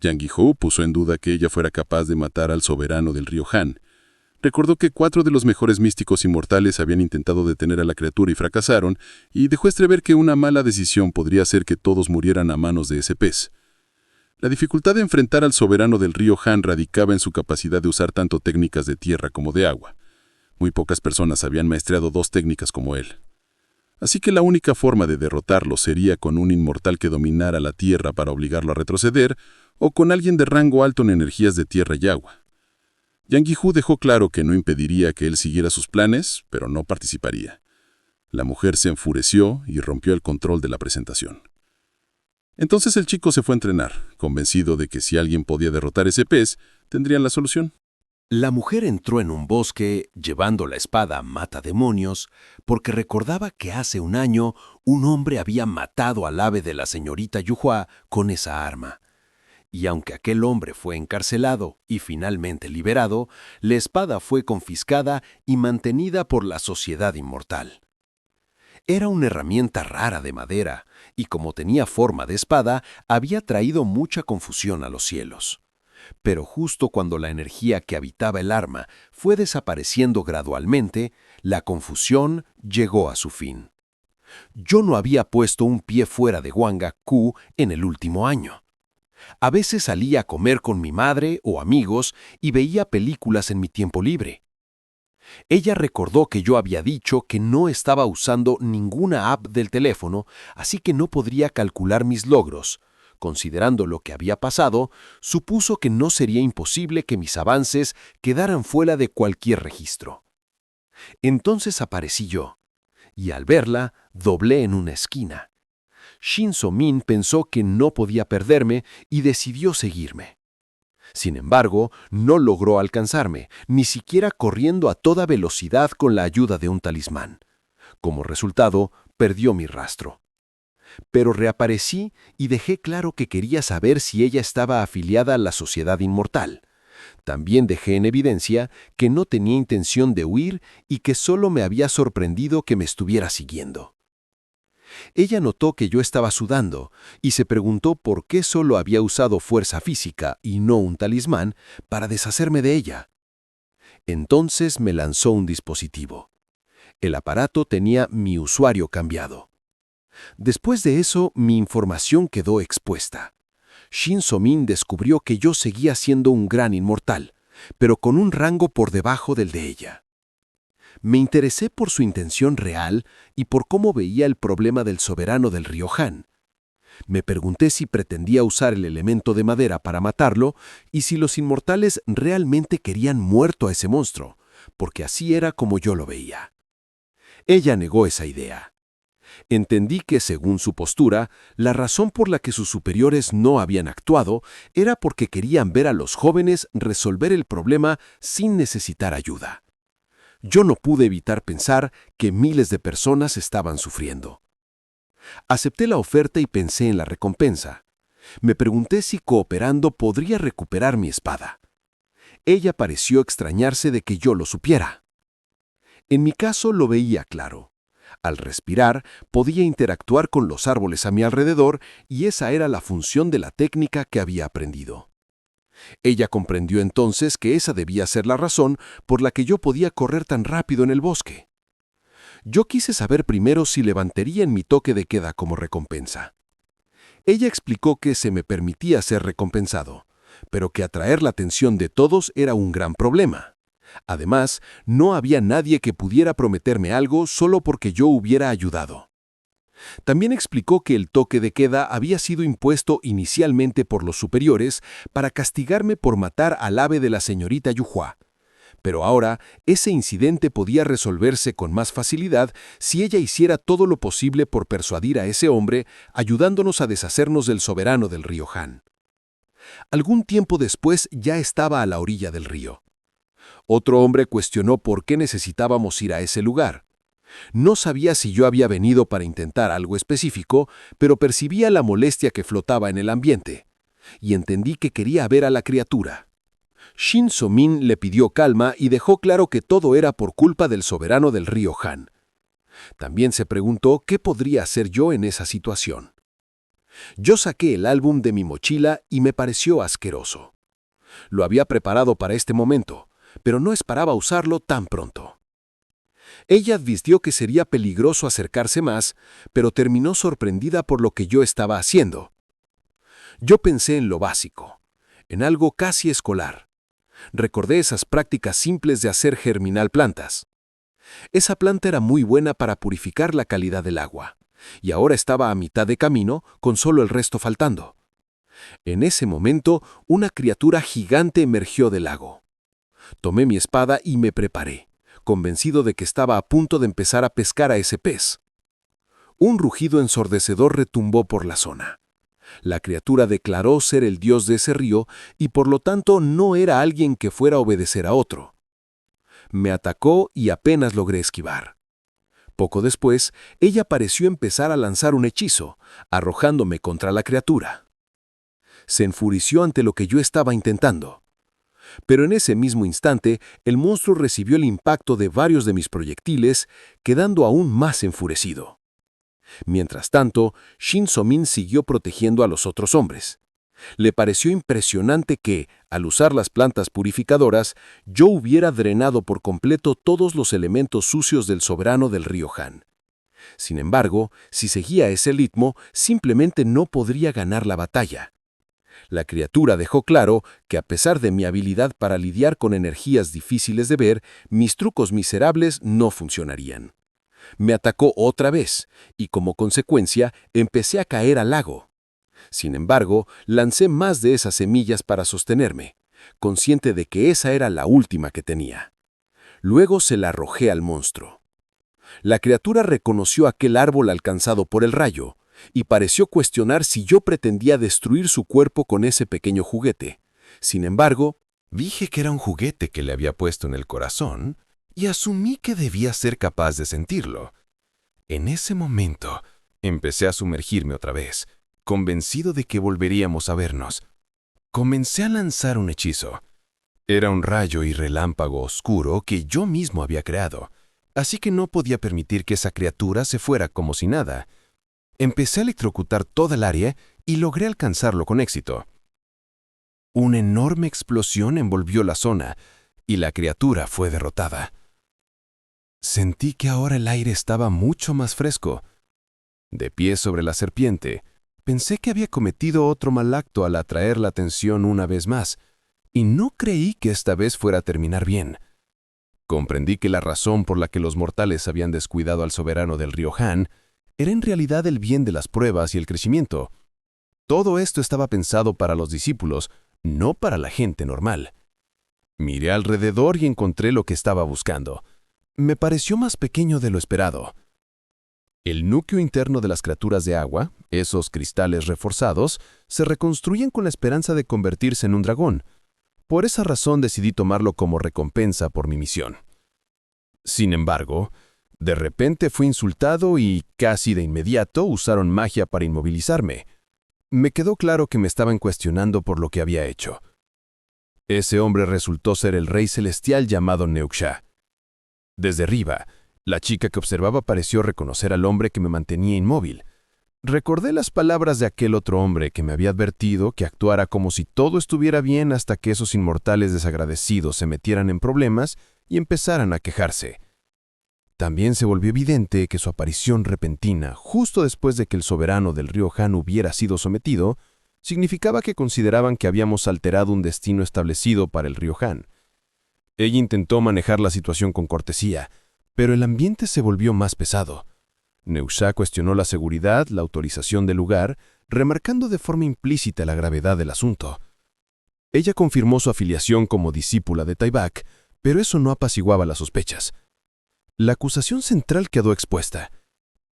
Yang Gi-hu puso en duda que ella fuera capaz de matar al soberano del río Han. Recordó que 4 de los mejores místicos inmortales habían intentado detener a la criatura y fracasaron, y dejó entrever que una mala decisión podría hacer que todos murieran a manos de ese pez. La dificultad de enfrentar al soberano del río Han radicaba en su capacidad de usar tanto técnicas de tierra como de agua. Muy pocas personas habían maestreado 2 técnicas como él. Así que la única forma de derrotarlo sería con un inmortal que dominara la tierra para obligarlo a retroceder, o con alguien de rango alto en energías de tierra y agua. Yang Gi-hu dejó claro que no impediría que él siguiera sus planes, pero no participaría. La mujer se enfureció y rompió el control de la presentación. Entonces el chico se fue a entrenar, convencido de que si alguien podía derrotar ese pez, tendrían la solución. La mujer entró en un bosque llevando la espada matademonios porque recordaba que hace un año un hombre había matado al ave de la señorita Yuhua con esa arma. Y aunque aquel hombre fue encarcelado y finalmente liberado, la espada fue confiscada y mantenida por la Sociedad Inmortal. Era una herramienta rara de madera, y como tenía forma de espada, había traído mucha confusión a los cielos. Pero justo cuando la energía que habitaba el arma fue desapareciendo gradualmente, la confusión llegó a su fin. Yo no había puesto un pie fuera de Gwanga-ku en el último año. A veces salía a comer con mi madre o amigos y veía películas en mi tiempo libre. Ella recordó que yo había dicho que no estaba usando ninguna app del teléfono, así que no podría calcular mis logros. Considerando lo que había pasado, supuso que no sería imposible que mis avances quedaran fuera de cualquier registro. Entonces aparecí yo, y al verla, doblé en una esquina. Shin So-min pensó que no podía perderme y decidió seguirme. Sin embargo, no logró alcanzarme, ni siquiera corriendo a toda velocidad con la ayuda de un talismán. Como resultado, perdió mi rastro. Pero reaparecí y dejé claro que quería saber si ella estaba afiliada a la Sociedad Inmortal. También dejé en evidencia que no tenía intención de huir y que solo me había sorprendido que me estuviera siguiendo. Ella notó que yo estaba sudando y se preguntó por qué solo había usado fuerza física y no un talismán para deshacerme de ella. Entonces me lanzó un dispositivo. El aparato tenía mi usuario cambiado. Después de eso, mi información quedó expuesta. Shin So-min descubrió que yo seguía siendo un gran inmortal, pero con un rango por debajo del de ella. Me interesé por su intención real y por cómo veía el problema del soberano del río Han. Me pregunté si pretendía usar el elemento de madera para matarlo y si los inmortales realmente querían muerto a ese monstruo, porque así era como yo lo veía. Ella negó esa idea. Entendí que, según su postura, la razón por la que sus superiores no habían actuado era porque querían ver a los jóvenes resolver el problema sin necesitar ayuda. Yo no pude evitar pensar que miles de personas estaban sufriendo. Acepté la oferta y pensé en la recompensa. Me pregunté si cooperando podría recuperar mi espada. Ella pareció extrañarse de que yo lo supiera. En mi caso lo veía claro. Al respirar, podía interactuar con los árboles a mi alrededor y esa era la función de la técnica que había aprendido. Ella comprendió entonces que esa debía ser la razón por la que yo podía correr tan rápido en el bosque. Yo quise saber primero si levantaría en mi toque de queda como recompensa. Ella explicó que se me permitía ser recompensado, pero que atraer la atención de todos era un gran problema. Además, no había nadie que pudiera prometerme algo solo porque yo hubiera ayudado. También explicó que el toque de queda había sido impuesto inicialmente por los superiores para castigarme por matar al ave de la señorita Yuhua. Pero ahora ese incidente podía resolverse con más facilidad si ella hiciera todo lo posible por persuadir a ese hombre, ayudándonos a deshacernos del soberano del río Han. Algún tiempo después ya estaba a la orilla del río. Otro hombre cuestionó por qué necesitábamos ir a ese lugar. No sabía si yo había venido para intentar algo específico, pero percibía la molestia que flotaba en el ambiente, y entendí que quería ver a la criatura. Shin So-min le pidió calma y dejó claro que todo era por culpa del soberano del río Han. También se preguntó qué podría hacer yo en esa situación. Yo saqué el álbum de mi mochila y me pareció asqueroso. Lo había preparado para este momento, pero no esperaba usarlo tan pronto. Ella advirtió que sería peligroso acercarse más, pero terminó sorprendida por lo que yo estaba haciendo. Yo pensé en lo básico, en algo casi escolar. Recordé esas prácticas simples de hacer germinar plantas. Esa planta era muy buena para purificar la calidad del agua, y ahora estaba a mitad de camino, con solo el resto faltando. En ese momento, una criatura gigante emergió del lago. Tomé mi espada y me preparé, convencido de que estaba a punto de empezar a pescar a ese pez. Un rugido ensordecedor retumbó por la zona. La criatura declaró ser el dios de ese río y por lo tanto no era alguien que fuera a obedecer a otro. Me atacó y apenas logré esquivar. Poco después, ella pareció empezar a lanzar un hechizo, arrojándome contra la criatura. Se enfureció ante lo que yo estaba intentando. Pero en ese mismo instante, el monstruo recibió el impacto de varios de mis proyectiles, quedando aún más enfurecido. Mientras tanto, Shin So-min siguió protegiendo a los otros hombres. Le pareció impresionante que, al usar las plantas purificadoras, yo hubiera drenado por completo todos los elementos sucios del soberano del río Han. Sin embargo, si seguía ese ritmo, simplemente no podría ganar la batalla. La criatura dejó claro que a pesar de mi habilidad para lidiar con energías difíciles de ver, mis trucos miserables no funcionarían. Me atacó otra vez, y como consecuencia empecé a caer al lago. Sin embargo, lancé más de esas semillas para sostenerme, consciente de que esa era la última que tenía. Luego se la arrojé al monstruo. La criatura reconoció aquel árbol alcanzado por el rayo, y pareció cuestionar si yo pretendía destruir su cuerpo con ese pequeño juguete. Sin embargo, Dije que era un juguete que le había puesto en el corazón y asumí que debía ser capaz de sentirlo. En ese momento, empecé a sumergirme otra vez, convencido de que volveríamos a vernos. Comencé a lanzar un hechizo. Era un rayo y relámpago oscuro que yo mismo había creado, así que no podía permitir que esa criatura se fuera como si nada. Empecé a electrocutar toda el área y logré alcanzarlo con éxito. Una enorme explosión envolvió la zona y la criatura fue derrotada. Sentí que ahora el aire estaba mucho más fresco. De pie sobre la serpiente, pensé que había cometido otro mal acto al atraer la atención una vez más, y no creí que esta vez fuera a terminar bien. Comprendí que la razón por la que los mortales habían descuidado al soberano del río Han era en realidad el bien de las pruebas y el crecimiento. Todo esto estaba pensado para los discípulos, no para la gente normal. Miré alrededor y encontré lo que estaba buscando. Me pareció más pequeño de lo esperado. El núcleo interno de las criaturas de agua, esos cristales reforzados, se reconstruyen con la esperanza de convertirse en un dragón. Por esa razón decidí tomarlo como recompensa por mi misión. Sin embargo, de repente fui insultado y, casi de inmediato, usaron magia para inmovilizarme. Me quedó claro que me estaban cuestionando por lo que había hecho. Ese hombre resultó ser el rey celestial llamado Neuksha. Desde arriba, la chica que observaba pareció reconocer al hombre que me mantenía inmóvil. Recordé las palabras de aquel otro hombre que me había advertido que actuara como si todo estuviera bien hasta que esos inmortales desagradecidos se metieran en problemas y empezaran a quejarse. También se volvió evidente que su aparición repentina, justo después de que el soberano del río Han hubiera sido sometido, significaba que consideraban que habíamos alterado un destino establecido para el río Han. Ella intentó manejar la situación con cortesía, pero el ambiente se volvió más pesado. Neuksha cuestionó la seguridad, la autorización del lugar, remarcando de forma implícita la gravedad del asunto. Ella confirmó su afiliación como discípula de Taibak, pero eso no apaciguaba las sospechas. La acusación central quedó expuesta.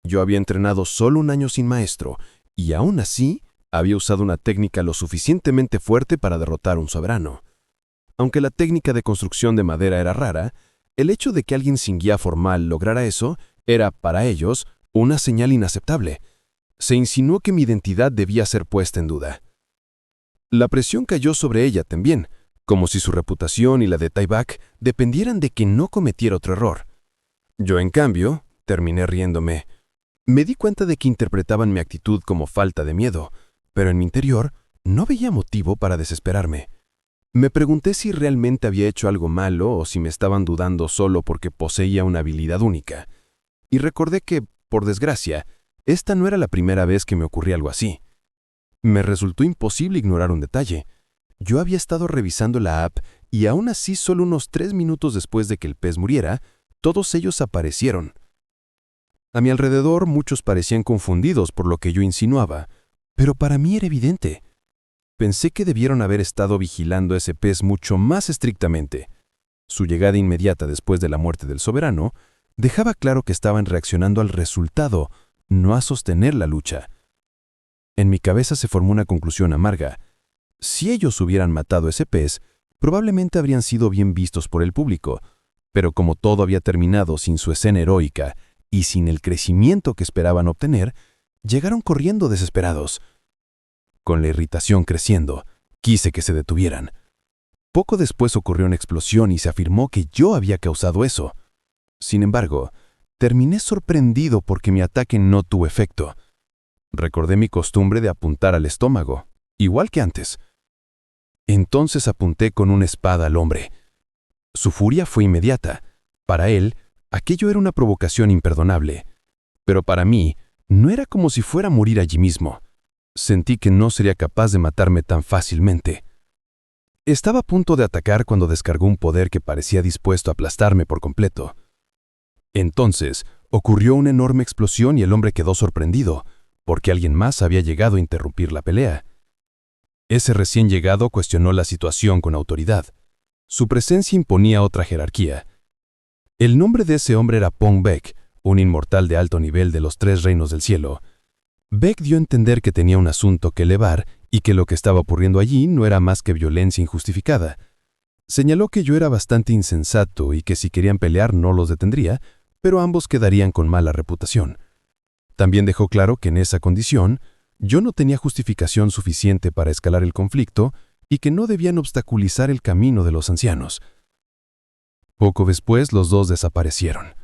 Yo había entrenado solo un año sin maestro, y aún así había usado una técnica lo suficientemente fuerte para derrotar a un soberano. Aunque la técnica de construcción de madera era rara, el hecho de que alguien sin guía formal lograra eso era, para ellos, una señal inaceptable. Se insinuó que mi identidad debía ser puesta en duda. La presión cayó sobre ella también, como si su reputación y la de Taibak dependieran de que no cometiera otro error. Yo, en cambio, terminé riéndome. Me di cuenta de que interpretaban mi actitud como falta de miedo, pero en mi interior no veía motivo para desesperarme. Me pregunté si realmente había hecho algo malo o si me estaban dudando solo porque poseía una habilidad única. Y recordé que, por desgracia, esta no era la primera vez que me ocurría algo así. Me resultó imposible ignorar un detalle. Yo había estado revisando la app y aún así solo unos 3 minutos después de que el pez muriera, todos ellos aparecieron. A mi alrededor muchos parecían confundidos por lo que yo insinuaba, pero para mí era evidente. Pensé que debieron haber estado vigilando a ese pez mucho más estrictamente. Su llegada inmediata después de la muerte del soberano dejaba claro que estaban reaccionando al resultado, no a sostener la lucha. En mi cabeza se formó una conclusión amarga. Si ellos hubieran matado ese pez, probablemente habrían sido bien vistos por el público, pero como todo había terminado sin su escena heroica y sin el crecimiento que esperaban obtener, llegaron corriendo desesperados. Con la irritación creciendo, quise que se detuvieran. Poco después ocurrió una explosión y se afirmó que yo había causado eso. Sin embargo, terminé sorprendido porque mi ataque no tuvo efecto. Recordé mi costumbre de apuntar al estómago, igual que antes. Entonces apunté con una espada al hombre. Su furia fue inmediata. Para él, aquello era una provocación imperdonable. Pero para mí, no era como si fuera a morir allí mismo. Sentí que no sería capaz de matarme tan fácilmente. Estaba a punto de atacar cuando descargó un poder que parecía dispuesto a aplastarme por completo. Entonces, ocurrió una enorme explosión y el hombre quedó sorprendido, porque alguien más había llegado a interrumpir la pelea. Ese recién llegado cuestionó la situación con autoridad. Su presencia imponía otra jerarquía. El nombre de ese hombre era Pong Beck, un inmortal de alto nivel de los 3 reinos del cielo. Beck dio a entender que tenía un asunto que elevar y que lo que estaba ocurriendo allí no era más que violencia injustificada. Señaló que yo era bastante insensato y que si querían pelear no los detendría, pero ambos quedarían con mala reputación. También dejó claro que en esa condición, yo no tenía justificación suficiente para escalar el conflicto y que no debían obstaculizar el camino de los ancianos. Poco después los dos desaparecieron.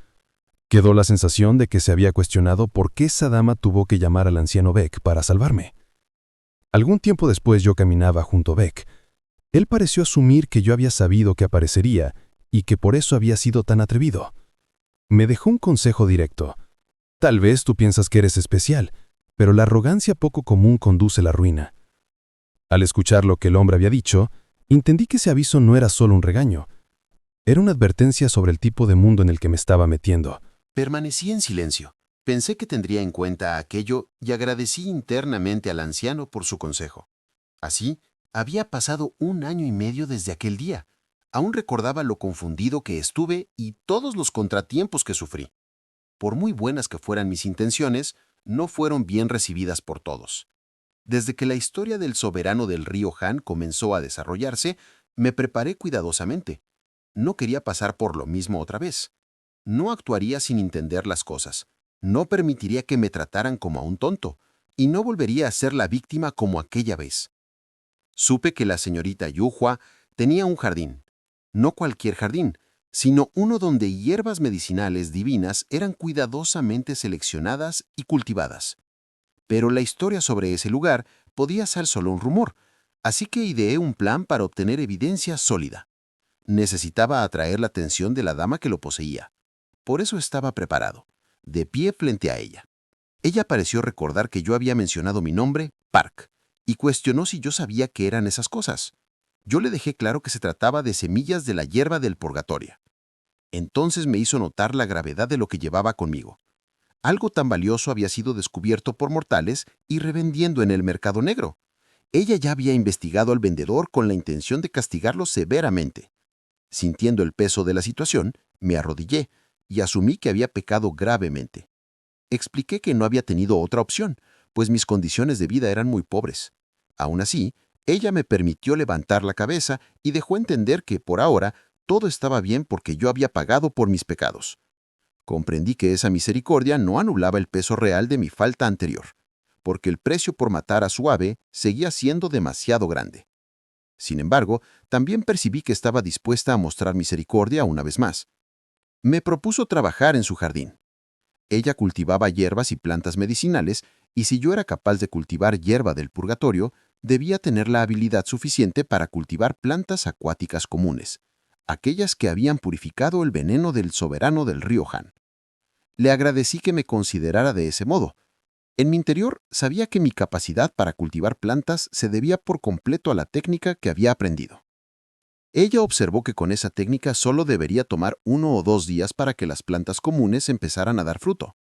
Quedó la sensación de que se había cuestionado por qué esa dama tuvo que llamar al anciano Beck para salvarme. Algún tiempo después yo caminaba junto a Beck. Él pareció asumir que yo había sabido que aparecería y que por eso había sido tan atrevido. Me dejó un consejo directo. Tal vez tú piensas que eres especial, pero la arrogancia poco común conduce a la ruina. Al escuchar lo que el hombre había dicho, entendí que ese aviso no era solo un regaño. Era una advertencia sobre el tipo de mundo en el que me estaba metiendo. Permanecí en silencio. Pensé que tendría en cuenta aquello y agradecí internamente al anciano por su consejo. Así, había pasado 1 año y medio desde aquel día. Aún recordaba lo confundido que estuve y todos los contratiempos que sufrí. Por muy buenas que fueran mis intenciones, no fueron bien recibidas por todos. Desde que la historia del soberano del río Han comenzó a desarrollarse, me preparé cuidadosamente. No quería pasar por lo mismo otra vez. No actuaría sin entender las cosas. No permitiría que me trataran como a un tonto, y no volvería a ser la víctima como aquella vez. Supe que la señorita Yuhua tenía un jardín. No cualquier jardín, sino uno donde hierbas medicinales divinas eran cuidadosamente seleccionadas y cultivadas. Pero la historia sobre ese lugar podía ser solo un rumor, así que ideé un plan para obtener evidencia sólida. Necesitaba atraer la atención de la dama que lo poseía. Por eso estaba preparado, de pie frente a ella. Ella pareció recordar que yo había mencionado mi nombre, Park, y cuestionó si yo sabía qué eran esas cosas. Yo le dejé claro que se trataba de semillas de la hierba del purgatorio. Entonces me hizo notar la gravedad de lo que llevaba conmigo. Algo tan valioso había sido descubierto por mortales y revendiendo en el mercado negro. Ella ya había investigado al vendedor con la intención de castigarlo severamente. Sintiendo el peso de la situación, me arrodillé y asumí que había pecado gravemente. Expliqué que no había tenido otra opción, pues mis condiciones de vida eran muy pobres. Aún así, ella me permitió levantar la cabeza y dejó entender que, por ahora, todo estaba bien porque yo había pagado por mis pecados. Comprendí que esa misericordia no anulaba el peso real de mi falta anterior, porque el precio por matar a su ave seguía siendo demasiado grande. Sin embargo, también percibí que estaba dispuesta a mostrar misericordia una vez más. Me propuso trabajar en su jardín. Ella cultivaba hierbas y plantas medicinales, y si yo era capaz de cultivar hierba del purgatorio, debía tener la habilidad suficiente para cultivar plantas acuáticas comunes, aquellas que habían purificado el veneno del soberano del río Han. Le agradecí que me considerara de ese modo. En mi interior sabía que mi capacidad para cultivar plantas se debía por completo a la técnica que había aprendido. Ella observó que con esa técnica solo debería tomar 1 o 2 días para que las plantas comunes empezaran a dar fruto.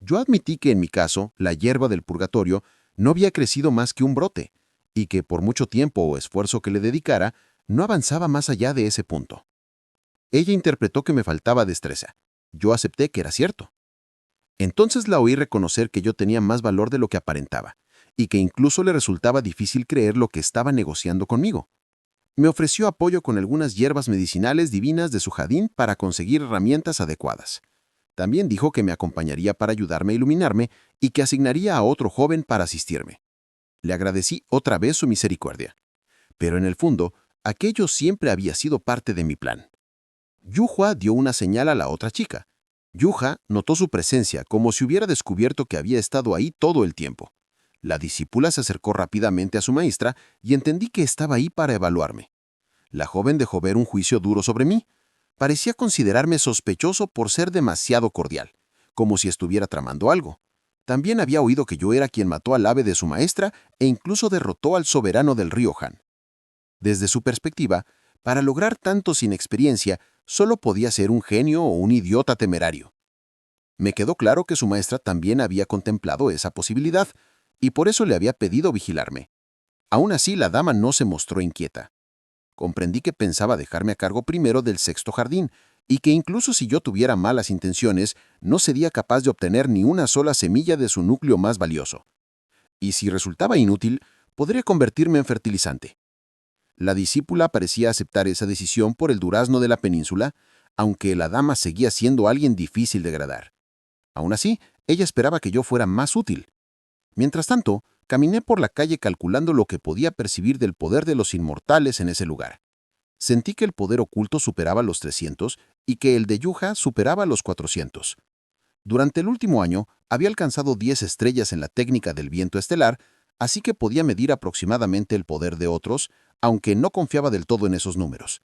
Yo admití que en mi caso, la hierba del purgatorio no había crecido más que un brote, y que por mucho tiempo o esfuerzo que le dedicara, no avanzaba más allá de ese punto. Ella interpretó que me faltaba destreza. Yo acepté que era cierto. Entonces la oí reconocer que yo tenía más valor de lo que aparentaba, y que incluso le resultaba difícil creer lo que estaba negociando conmigo. Me ofreció apoyo con algunas hierbas medicinales divinas de su jardín para conseguir herramientas adecuadas. También dijo que me acompañaría para ayudarme a iluminarme y que asignaría a otro joven para asistirme. Le agradecí otra vez su misericordia. Pero en el fondo, aquello siempre había sido parte de mi plan. Yuhua dio una señal a la otra chica. Yuha notó su presencia como si hubiera descubierto que había estado ahí todo el tiempo. La discípula se acercó rápidamente a su maestra y entendí que estaba ahí para evaluarme. La joven dejó ver un juicio duro sobre mí. Parecía considerarme sospechoso por ser demasiado cordial, como si estuviera tramando algo. También había oído que yo era quien mató al ave de su maestra e incluso derrotó al soberano del río Han. Desde su perspectiva, para lograr tanto sin experiencia, solo podía ser un genio o un idiota temerario. Me quedó claro que su maestra también había contemplado esa posibilidad, y por eso le había pedido vigilarme. Aún así, la dama no se mostró inquieta. Comprendí que pensaba dejarme a cargo primero del sexto jardín, y que incluso si yo tuviera malas intenciones, no sería capaz de obtener ni una sola semilla de su núcleo más valioso. Y si resultaba inútil, podría convertirme en fertilizante. La discípula parecía aceptar esa decisión por el durazno de la península, aunque la dama seguía siendo alguien difícil de agradar. Aún así, ella esperaba que yo fuera más útil. Mientras tanto, caminé por la calle calculando lo que podía percibir del poder de los inmortales en ese lugar. Sentí que el poder oculto superaba los 300 y que el de Yuha superaba los 400. Durante el último año, había alcanzado 10 estrellas en la técnica del viento estelar, así que podía medir aproximadamente el poder de otros, aunque no confiaba del todo en esos números.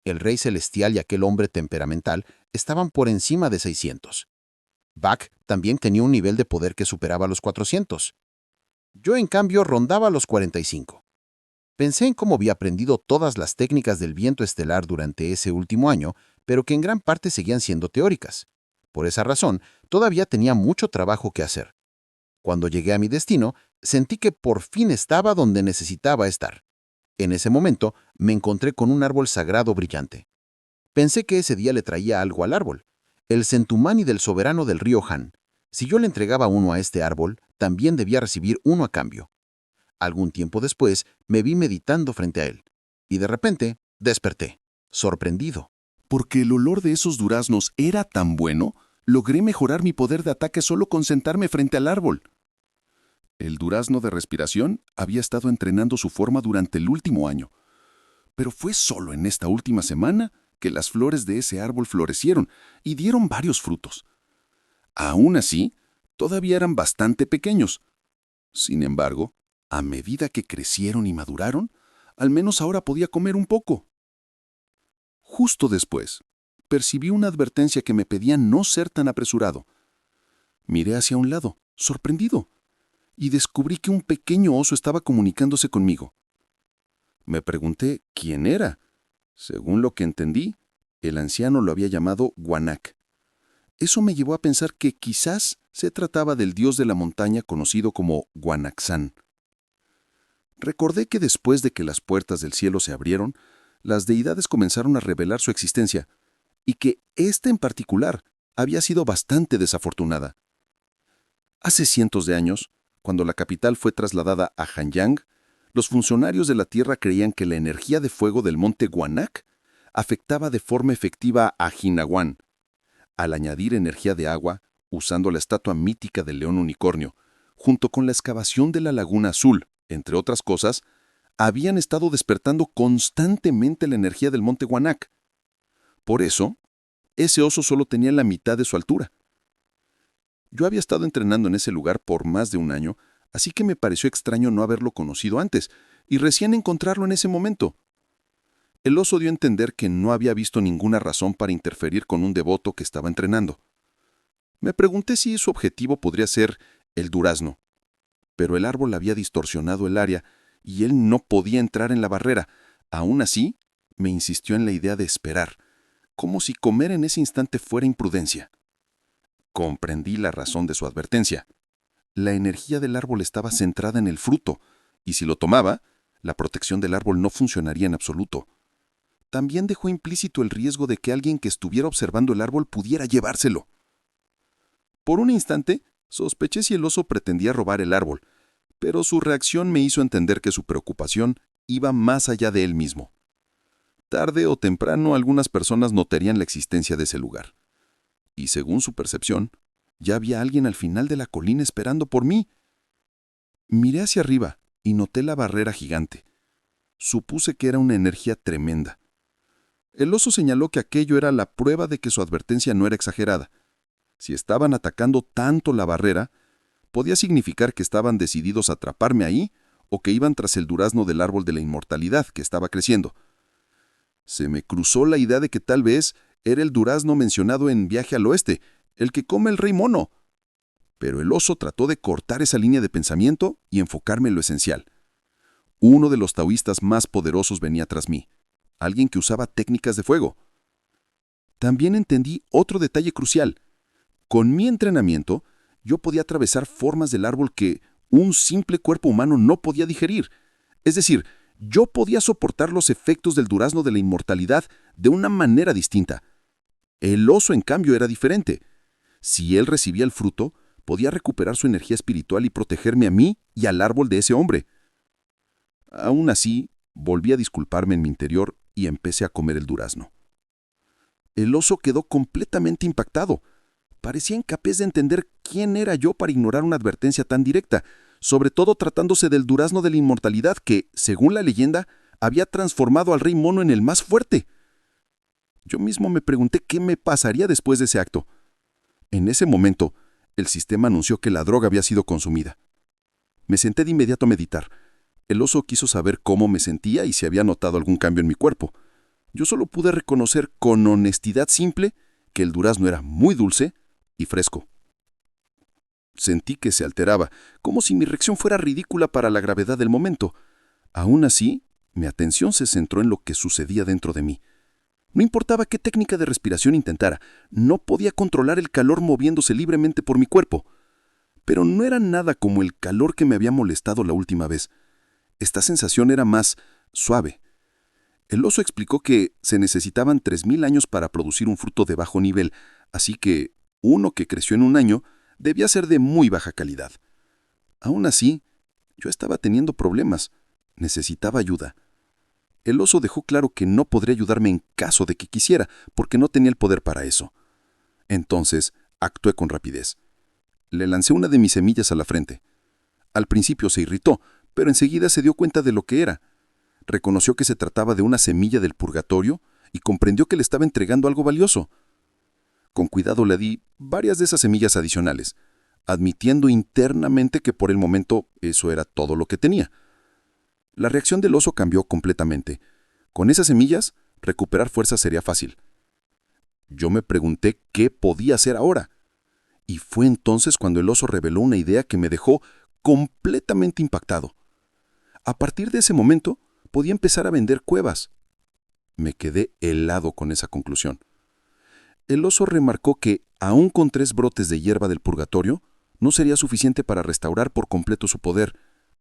El rey celestial y aquel hombre temperamental estaban por encima de 600. Bak también tenía un nivel de poder que superaba los 400. Yo, en cambio, rondaba los 45. Pensé en cómo había aprendido todas las técnicas del viento estelar durante ese último año, pero que en gran parte seguían siendo teóricas. Por esa razón, todavía tenía mucho trabajo que hacer. Cuando llegué a mi destino, sentí que por fin estaba donde necesitaba estar. En ese momento, me encontré con un árbol sagrado brillante. Pensé que ese día le traía algo al árbol, el centumani del soberano del río Han. Si yo le entregaba uno a este árbol, también debía recibir uno a cambio. Algún tiempo después, me vi meditando frente a él, y de repente desperté, sorprendido. Porque el olor de esos duraznos era tan bueno, logré mejorar mi poder de ataque solo con sentarme frente al árbol. El durazno de respiración había estado entrenando su forma durante el último año, pero fue solo en esta última semana que las flores de ese árbol florecieron y dieron varios frutos. Aún así, todavía eran bastante pequeños. Sin embargo, a medida que crecieron y maduraron, al menos ahora podía comer un poco. Justo después, percibí una advertencia que me pedía no ser tan apresurado. Miré hacia un lado, sorprendido, y descubrí que un pequeño oso estaba comunicándose conmigo. Me pregunté quién era. Según lo que entendí, el anciano lo había llamado Guanac. Eso me llevó a pensar que quizás se trataba del dios de la montaña conocido como Guanaxán. Recordé que después de que las puertas del cielo se abrieron, las deidades comenzaron a revelar su existencia, y que ésta en particular había sido bastante desafortunada. Hace cientos de años, cuando la capital fue trasladada a Hanyang, los funcionarios de la tierra creían que la energía de fuego del monte Guanac afectaba de forma efectiva a Jinawan. Al añadir energía de agua, usando la estatua mítica del león unicornio, junto con la excavación de la laguna azul, entre otras cosas, habían estado despertando constantemente la energía del monte Guanac. Por eso, ese oso solo tenía la mitad de su altura. Yo había estado entrenando en ese lugar por más de un año, así que me pareció extraño no haberlo conocido antes, y recién encontrarlo en ese momento. El oso dio a entender que no había visto ninguna razón para interferir con un devoto que estaba entrenando. Me pregunté si su objetivo podría ser el durazno, pero el árbol había distorsionado el área y él no podía entrar en la barrera. Aún así, me insistió en la idea de esperar, como si comer en ese instante fuera imprudencia. Comprendí la razón de su advertencia. La energía del árbol estaba centrada en el fruto, y si lo tomaba, la protección del árbol no funcionaría en absoluto. También dejó implícito el riesgo de que alguien que estuviera observando el árbol pudiera llevárselo. Por un instante, sospeché si el oso pretendía robar el árbol, pero su reacción me hizo entender que su preocupación iba más allá de él mismo. Tarde o temprano algunas personas notarían la existencia de ese lugar. Y según su percepción, ya había alguien al final de la colina esperando por mí. Miré hacia arriba y noté la barrera gigante. Supuse que era una energía tremenda. El oso señaló que aquello era la prueba de que su advertencia no era exagerada. Si estaban atacando tanto la barrera, podía significar que estaban decididos a atraparme ahí o que iban tras el durazno del árbol de la inmortalidad que estaba creciendo. Se me cruzó la idea de que tal vez era el durazno mencionado en Viaje al Oeste, el que come el rey mono. Pero el oso trató de cortar esa línea de pensamiento y enfocarme en lo esencial. Uno de los taoístas más poderosos venía tras mí, alguien que usaba técnicas de fuego. También entendí otro detalle crucial. Con mi entrenamiento, yo podía atravesar formas del árbol que un simple cuerpo humano no podía digerir. Es decir, yo podía soportar los efectos del durazno de la inmortalidad de una manera distinta. El oso, en cambio, era diferente. Si él recibía el fruto, podía recuperar su energía espiritual y protegerme a mí y al árbol de ese hombre. Aún así, volví a disculparme en mi interior y empecé a comer el durazno. El oso quedó completamente impactado. Parecía incapaz de entender quién era yo para ignorar una advertencia tan directa, sobre todo tratándose del durazno de la inmortalidad que, según la leyenda, había transformado al rey mono en el más fuerte. Yo mismo me pregunté qué me pasaría después de ese acto. En ese momento, el sistema anunció que la droga había sido consumida. Me senté de inmediato a meditar. El oso quiso saber cómo me sentía y si había notado algún cambio en mi cuerpo. Yo solo pude reconocer con honestidad simple que el durazno era muy dulce y fresco. Sentí que se alteraba, como si mi reacción fuera ridícula para la gravedad del momento. Aún así, mi atención se centró en lo que sucedía dentro de mí. No importaba qué técnica de respiración intentara, no podía controlar el calor moviéndose libremente por mi cuerpo. Pero no era nada como el calor que me había molestado la última vez. Esta sensación era más suave. El oso explicó que se necesitaban 3000 años para producir un fruto de bajo nivel, así que uno que creció en un año debía ser de muy baja calidad. Aún así, yo estaba teniendo problemas. Necesitaba ayuda. El oso dejó claro que no podría ayudarme en caso de que quisiera, porque no tenía el poder para eso. Entonces, actué con rapidez. Le lancé una de mis semillas a la frente. Al principio se irritó, pero enseguida se dio cuenta de lo que era. Reconoció que se trataba de una semilla del purgatorio y comprendió que le estaba entregando algo valioso. Con cuidado le di varias de esas semillas adicionales, admitiendo internamente que por el momento eso era todo lo que tenía. La reacción del oso cambió completamente. Con esas semillas, recuperar fuerza sería fácil. Yo me pregunté qué podía hacer ahora. Y fue entonces cuando el oso reveló una idea que me dejó completamente impactado. A partir de ese momento, podía empezar a vender cuevas. Me quedé helado con esa conclusión. El oso remarcó que, aún con 3 brotes de hierba del purgatorio, no sería suficiente para restaurar por completo su poder.